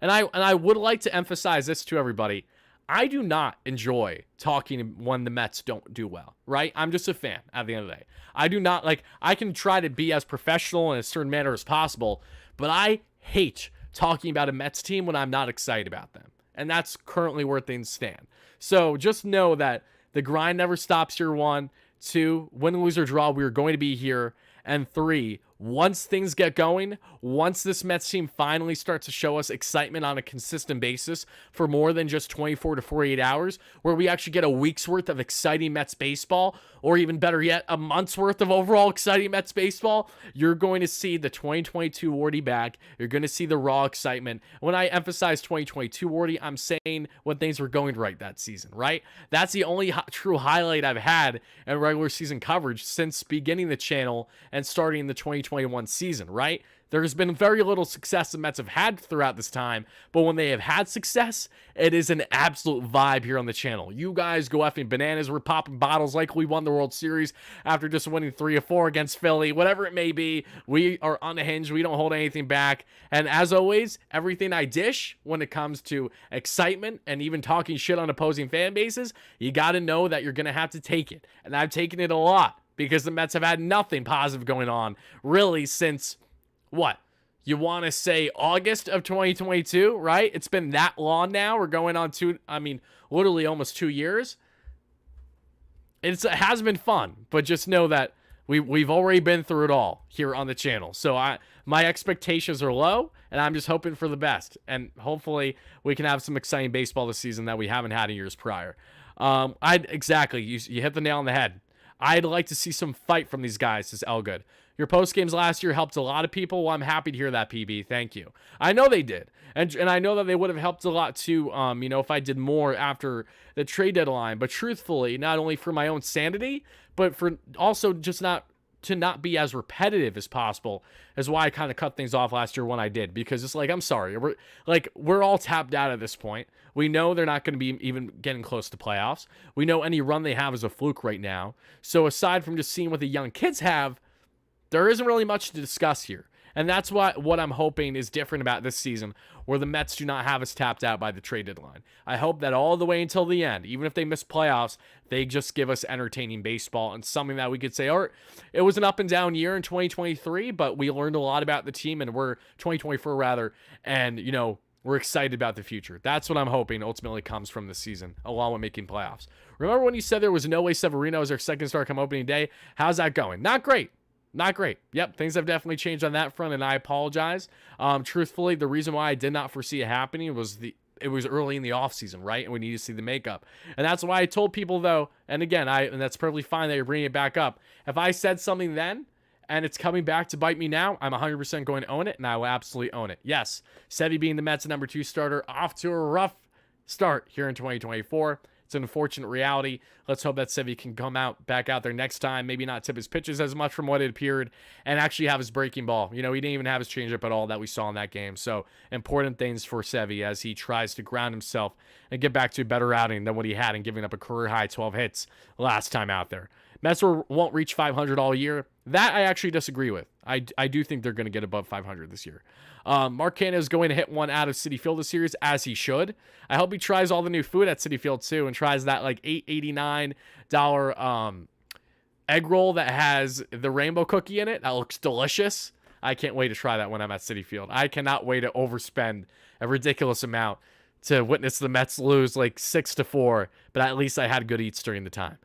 And I would like to emphasize this to everybody. I do not enjoy talking when the Mets don't do well, right? I'm just a fan at the end of the day. I do not, like, I can try to be as professional in a certain manner as possible, but I hate talking about a Mets team when I'm not excited about them. And that's currently where things stand. So just know that the grind never stops here. 1, 2, win, lose, or draw, we are going to be here. And 3, once things get going, once this Mets team finally starts to show us excitement on a consistent basis for more than just 24 to 48 hours, where we actually get a week's worth of exciting Mets baseball, or even better yet, a month's worth of overall exciting Mets baseball, you're going to see the 2022 Wardy back. You're going to see the raw excitement. When I emphasize 2022 Wardy, I'm saying when things were going right that season, right? That's the only true highlight I've had in regular season coverage since beginning the channel and starting the 2021 season, right? There's been very little success the Mets have had throughout this time, but when they have had success, it is an absolute vibe here on the channel. You guys go effing bananas. We're popping bottles like we won the World Series after just winning 3 or 4 against Philly, whatever it may be. We are unhinged. We don't hold anything back. And as always, everything I dish when it comes to excitement and even talking shit on opposing fan bases, you got to know that you're going to have to take it. And I've taken it a lot because the Mets have had nothing positive going on really since... what? You want to say August of 2022, right? It's been that long now. We're going on literally almost 2 years. It has been fun, but just know that we've already been through it all here on the channel. So my expectations are low, and I'm just hoping for the best. And hopefully we can have some exciting baseball this season that we haven't had in years prior. Exactly. You hit the nail on the head. I'd like to see some fight from these guys, says Elgood. Your post games last year helped a lot of people. Well, I'm happy to hear that, PB. Thank you. I know they did. And I know that they would have helped a lot too, if I did more after the trade deadline. But truthfully, not only for my own sanity, but for also just not be as repetitive as possible, is why I kind of cut things off last year when I did. Because it's like, I'm sorry. We're all tapped out at this point. We know they're not going to be even getting close to playoffs. We know any run they have is a fluke right now. So aside from just seeing what the young kids have, there isn't really much to discuss here. And that's what I'm hoping is different about this season, where the Mets do not have us tapped out by the trade deadline. I hope that all the way until the end, even if they miss playoffs, they just give us entertaining baseball and something that we could say, it was an up and down year in 2023, but we learned a lot about the team, and we're 2024 rather, and we're excited about the future. That's what I'm hoping ultimately comes from this season, along with making playoffs. Remember when you said there was no way Severino was our second star come opening day? How's that going? Not great. Not great. Yep, things have definitely changed on that front, and I apologize. Truthfully, the reason why I did not foresee it happening was it was early in the offseason, right? And we need to see the makeup. And that's why I told people, though, and again, and that's perfectly fine that you're bringing it back up. If I said something then, and it's coming back to bite me now, I'm 100% going to own it, and I will absolutely own it. Yes, Sevy being the Mets' number 2 starter, off to a rough start here in 2024. It's an unfortunate reality. Let's hope that Sevy can come back out there next time, maybe not tip his pitches as much from what it appeared, and actually have his breaking ball. He didn't even have his changeup at all that we saw in that game. So important things for Sevy as he tries to ground himself and get back to a better outing than what he had in giving up a career-high 12 hits last time out there. Mets won't reach 500 all year. That I actually disagree with. I do think they're going to get above 500 this year. Mark Canha is going to hit one out of Citi Field this series, as he should. I hope he tries all the new food at Citi Field too, and tries that like $8.89 egg roll that has the rainbow cookie in it. That looks delicious. I can't wait to try that when I'm at Citi Field. I cannot wait to overspend a ridiculous amount to witness the Mets lose like 6-4, but at least I had good eats during the time.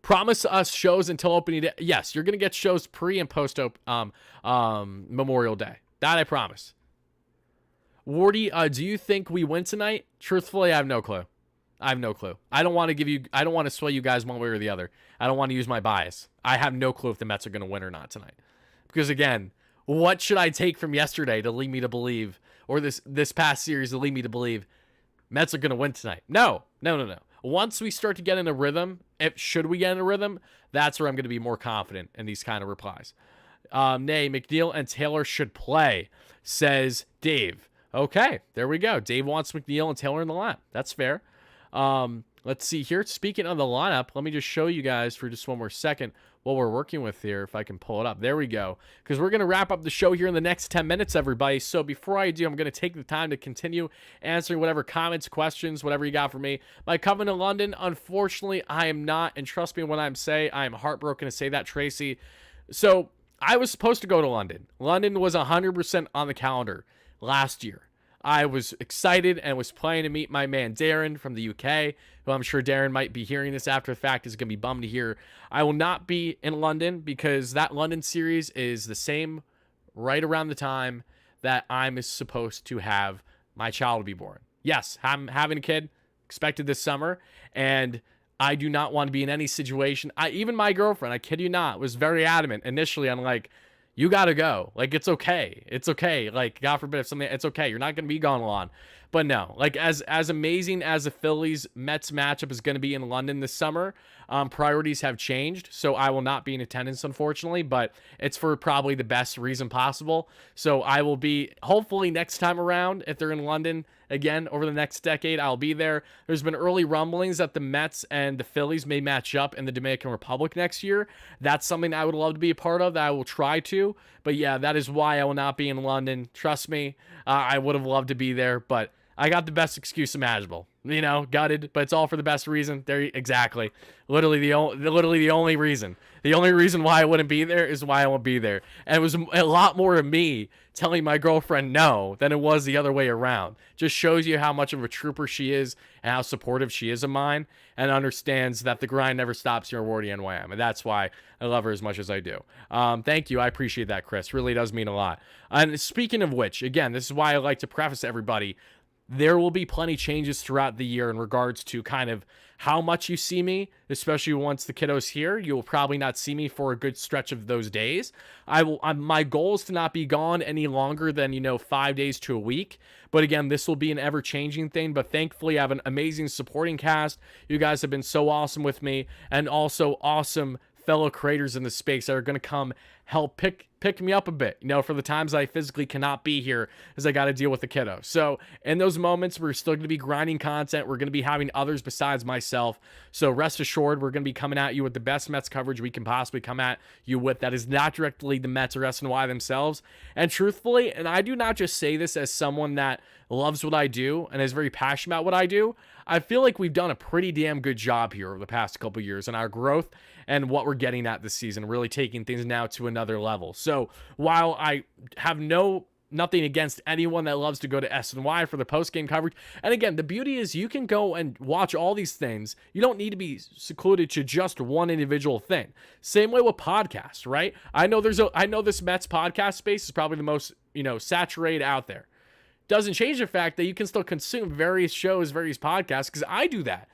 Promise us shows until opening day. Yes, you're going to get shows pre and post Memorial Day. That I promise. Wardy, do you think we win tonight? Truthfully, I have no clue. I don't want to sway you guys one way or the other. I don't want to use my bias. I have no clue if the Mets are going to win or not tonight. Because again, what should I take from yesterday to lead me to believe, or this past series to lead me to believe Mets are going to win tonight? No. Once we start to get in a rhythm, should we get in a rhythm, that's where I'm going to be more confident in these kind of replies. Nay, McNeil and Taylor should play, says Dave. Okay, there we go. Dave wants McNeil and Taylor in the lineup. That's fair. Let's see here. Speaking of the lineup, let me just show you guys for just one more second what we're working with here, if I can pull it up. There we go. Because we're going to wrap up the show here in the next 10 minutes, everybody. So before I do, I'm going to take the time to continue answering whatever comments, questions, whatever you got for me. My coming to London, unfortunately, I am not. And trust me when I am heartbroken to say that, Tracy. So I was supposed to go to London. London was 100% on the calendar last year. I was excited and was planning to meet my man Darren from the UK, who I'm sure Darren might be hearing this after the fact, is going to be bummed to hear. I will not be in London because that London series is the same right around the time that I'm supposed to have my child be born. Yes, I'm having a kid, expected this summer, and I do not want to be in any situation. Even my girlfriend, I kid you not, was very adamant initially on like, you got to go. Like, it's okay. It's okay. Like, God forbid if something, it's okay. You're not going to be gone long. But no, like as amazing as the Phillies Mets matchup is going to be in London this summer, priorities have changed. So I will not be in attendance, unfortunately, but it's for probably the best reason possible. So I will be, hopefully next time around, if they're in London again over the next decade, I'll be there. There's been early rumblings that the Mets and the Phillies may match up in the Dominican Republic next year. That's something I would love to be a part of, that I will try to. But yeah, that is why I will not be in London. Trust me, I would have loved to be there, but I got the best excuse imaginable. You know, gutted, but it's all for the best reason. There, exactly. Literally the only reason. The only reason why I wouldn't be there is why I won't be there. And it was a lot more of me telling my girlfriend no than it was the other way around. Just shows you how much of a trooper she is and how supportive she is of mine, and understands that the grind never stops here at WardyNYM. And that's why I love her as much as I do. Thank you. I appreciate that, Chris. Really does mean a lot. And speaking of which, again, this is why I like to preface everybody, there will be plenty changes throughout the year in regards to kind of how much you see me, especially once the kiddo's here. You will probably not see me for a good stretch of those days. My goal is to not be gone any longer than, 5 days to a week. But again, this will be an ever-changing thing. But thankfully, I have an amazing supporting cast. You guys have been so awesome with me, and also awesome fellow creators in the space that are going to come help pick me up a bit, for the times I physically cannot be here as I got to deal with the kiddo. So in those moments, we're still going to be grinding content. We're going to be having others besides myself. So rest assured, we're going to be coming at you with the best Mets coverage we can possibly come at you with. That is not directly the Mets or SNY themselves. And truthfully, and I do not just say this as someone that loves what I do and is very passionate about what I do, I feel like we've done a pretty damn good job here over the past couple of years in our growth and what we're getting at this season, really taking things now to another level. So while I have nothing against anyone that loves to go to SNY for the post-game coverage, and again, the beauty is you can go and watch all these things. You don't need to be secluded to just one individual thing. Same way with podcasts, right? I know this Mets podcast space is probably the most, saturated out there. Doesn't change the fact that you can still consume various shows, various podcasts, because I do that.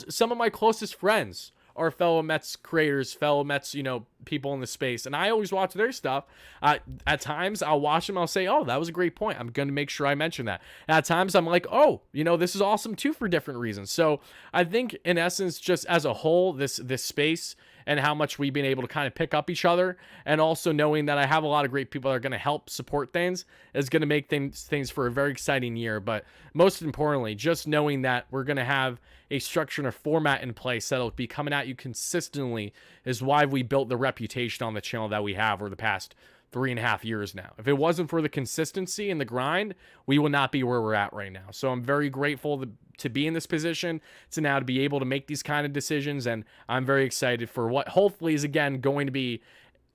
Some of my closest friends are fellow Mets creators, fellow Mets, people in the space, and I always watch their stuff. At times, I'll watch them, I'll say, oh, that was a great point. I'm going to make sure I mention that. At times, I'm like, oh, this is awesome too for different reasons. So I think, in essence, just as a whole, this space and how much we've been able to kind of pick up each other, and also knowing that I have a lot of great people that are going to help support things is going to make things for a very exciting year. But most importantly, just knowing that we're going to have a structure and a format in place that'll be coming at you consistently is why we built the reputation on the channel that we have over the past 3.5 years now. If it wasn't for the consistency and the grind, we would not be where we're at right now. So I'm very grateful to be in this position, to now to be able to make these kind of decisions, and I'm very excited for what hopefully is again going to be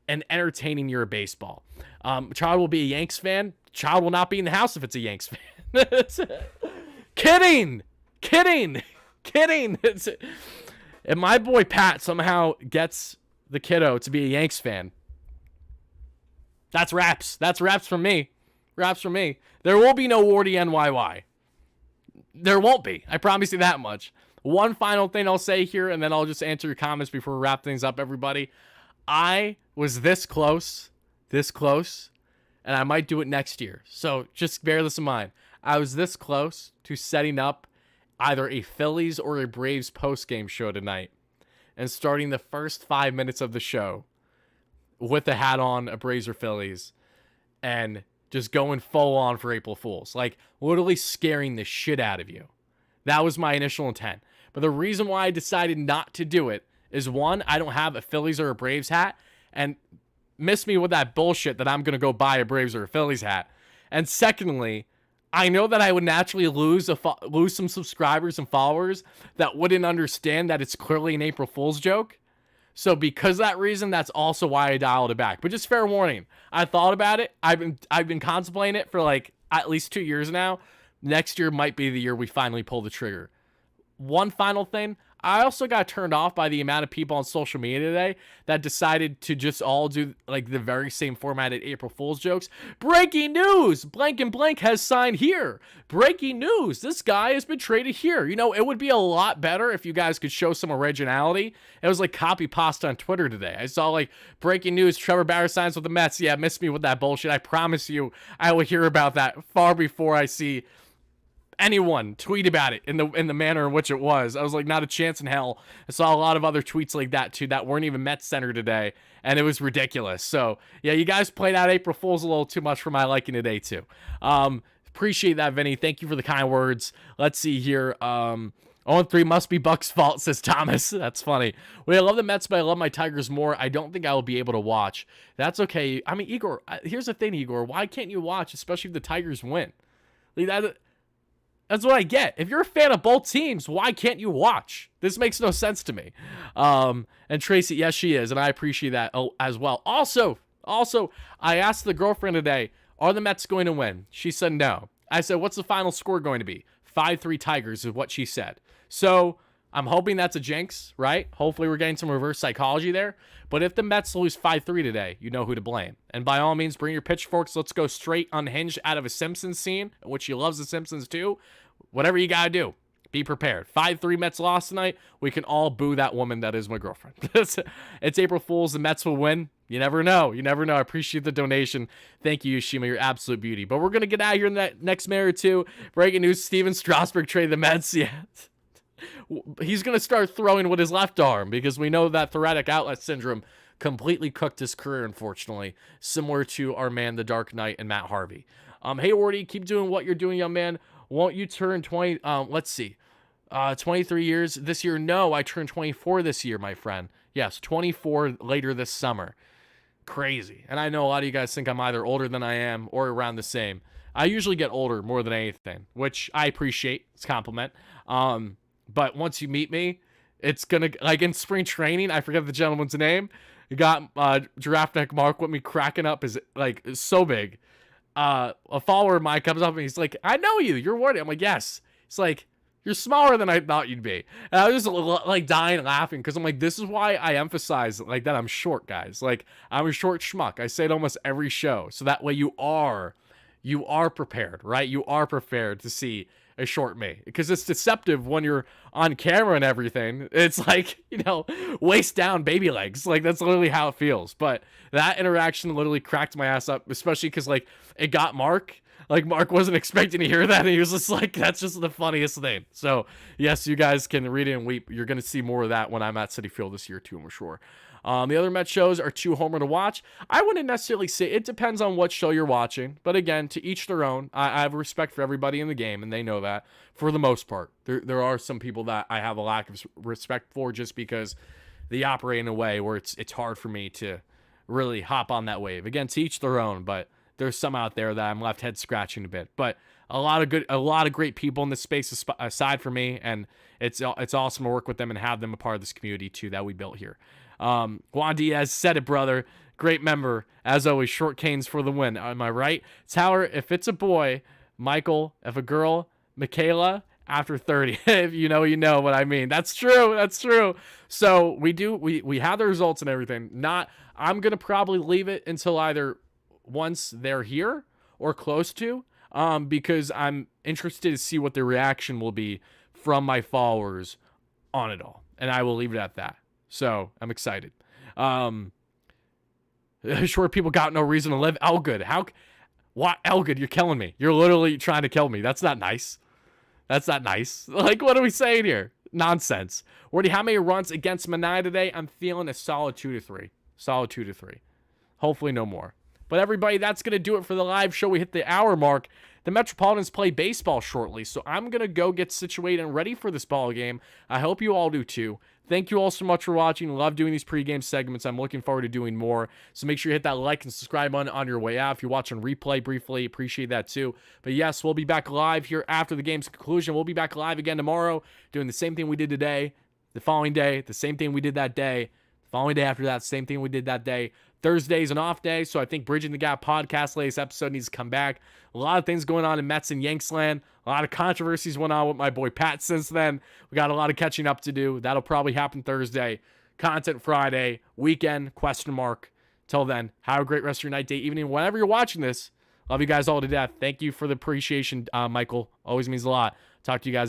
an entertaining year of baseball. Child will be a Yanks fan. Child will not be in the house if it's a Yanks fan. Kidding. If my boy Pat somehow gets the kiddo to be a Yanks fan, that's raps. That's raps from me. Raps from me. There will be no WardyNYM. There won't be. I promise you that much. One final thing I'll say here, and then I'll just answer your comments before we wrap things up, everybody. I was this close, and I might do it next year. So just bear this in mind. I was this close to setting up either a Phillies or a Braves post-game show tonight and starting the first 5 minutes of the show with a hat on, a Braves or Phillies, and just going full on for April Fools. Like, literally scaring the shit out of you. That was my initial intent. But the reason why I decided not to do it is, one, I don't have a Phillies or a Braves hat, and miss me with that bullshit that I'm going to go buy a Braves or a Phillies hat. And secondly, I know that I would naturally lose some subscribers and followers that wouldn't understand that it's clearly an April Fool's joke. So because of that reason, that's also why I dialed it back. But just fair warning, I thought about it. I've been contemplating it for like at least 2 years now. Next year might be the year we finally pull the trigger. One final thing, I also got turned off by the amount of people on social media today that decided to just all do like the very same formatted April Fool's jokes. Breaking news! Blank and blank has signed here. Breaking news! This guy has been traded here. You know, it would be a lot better if you guys could show some originality. It was like copy pasta on Twitter today. I saw like breaking news, Trevor Bauer signs with the Mets. Yeah, miss me with that bullshit. I promise you I will hear about that far before I see anyone tweet about it in the manner in which it was. I was like, not a chance in hell. I saw a lot of other tweets like that too that weren't even Mets centered today, and it was ridiculous. So yeah, you guys played out April Fools a little too much for my liking today too. Appreciate that, Vinny. Thank you for the kind words. Let's see here. 0-3 must be Buck's fault, says Thomas. That's funny. Well, I love the Mets, but I love my Tigers more. I don't think I will be able to watch. That's okay. I mean, Igor, here's the thing, Igor. Why can't you watch, especially if the Tigers win? Like that's what I get. If you're a fan of both teams, why can't you watch? This makes no sense to me. And Tracy, yes, she is, and I appreciate that as well. Also, I asked the girlfriend today, are the Mets going to win? She said no. I said, what's the final score going to be? 5-3 Tigers is what she said. So I'm hoping that's a jinx, right? Hopefully we're getting some reverse psychology there. But if the Mets lose 5-3 today, you know who to blame. And by all means, bring your pitchforks. Let's go straight unhinged out of a Simpsons scene, which she loves the Simpsons too. Whatever you got to do, be prepared. 5-3 Mets lost tonight. We can all boo that woman that is my girlfriend. It's April Fools. The Mets will win. You never know. You never know. I appreciate the donation. Thank you, Yoshima. You're absolute beauty. But we're going to get out of here in the next minute or two. Breaking news, Steven Strasburg traded the Mets. Yeah. He's going to start throwing with his left arm because we know that thoracic outlet syndrome completely cooked his career, unfortunately, similar to our man, the Dark Knight, and Matt Harvey. Hey, Wardy, keep doing what you're doing, young man. Won't you turn 20? Let's see. 23 years this year? No, I turned 24 this year, my friend. Yes, 24 later this summer. Crazy. And I know a lot of you guys think I'm either older than I am or around the same. I usually get older more than anything, which I appreciate. It's a compliment. But once you meet me, it's going to, like in spring training, I forget the gentleman's name. You got Giraffe Neck Mark with me cracking up is like so big. A follower of mine comes up and he's like, I know you. You're Wardy. I'm like, yes. It's like, you're smaller than I thought you'd be. And I was just like dying laughing because I'm like, this is why I emphasize like that I'm short, guys. Like, I'm a short schmuck. I say it almost every show. So that way you are prepared, right? You are prepared to see a short me, because it's deceptive when you're on camera and everything. It's like, waist down baby legs. Like, that's literally how it feels. But that interaction literally cracked my ass up, especially because, like, it got Mark. Like, Mark wasn't expecting to hear that, and he was just like, that's just the funniest thing. So, yes, you guys can read it and weep. You're going to see more of that when I'm at Citi Field this year, too, I'm sure. The other Mets shows are too homer to watch. I wouldn't necessarily say, it depends on what show you're watching. But again, to each their own. I have respect for everybody in the game, and they know that for the most part. There are some people that I have a lack of respect for just because they operate in a way where it's hard for me to really hop on that wave. Again, to each their own, but there's some out there that I'm left head scratching a bit. But a lot of great people in this space aside from me, and it's awesome to work with them and have them a part of this community too that we built here. Juan Diaz said it, brother. Great member. As always, short canes for the win. Am I right? Tower, if it's a boy, Michael. If a girl, Michaela, after 30. If you know what I mean. That's true. That's true. So we have the results and everything. I'm going to probably leave it until either once they're here or close to, because I'm interested to see what the reaction will be from my followers on it all. And I will leave it at that. So I'm excited. Short people got no reason to live. Elgood. What? Elgood, you're killing me. You're literally trying to kill me. That's not nice. That's not nice. Like, what are we saying here? Nonsense. Wardy, how many runs against Manai today? I'm feeling a solid 2-3. Solid 2-3. Hopefully no more. But everybody, that's going to do it for the live show. We hit the hour mark. The Metropolitans play baseball shortly, so I'm going to go get situated and ready for this ball game. I hope you all do too. Thank you all so much for watching. Love doing these pregame segments. I'm looking forward to doing more. So make sure you hit that like and subscribe button on your way out. If you're watching replay briefly, appreciate that too. But yes, we'll be back live here after the game's conclusion. We'll be back live again tomorrow, doing the same thing we did today, the following day, the same thing we did that day, the following day after that, same thing we did that day. Thursday's an off day, so I think Bridging the Gap podcast latest episode needs to come back. A lot of things going on in Mets and Yanks land. A lot of controversies went on with my boy Pat since then. We got a lot of catching up to do. That'll probably happen Thursday. Content Friday. Weekend, question mark. Till then, have a great rest of your night, day, evening, whenever you're watching this. Love you guys all to death. Thank you for the appreciation, Michael. Always means a lot. Talk to you guys.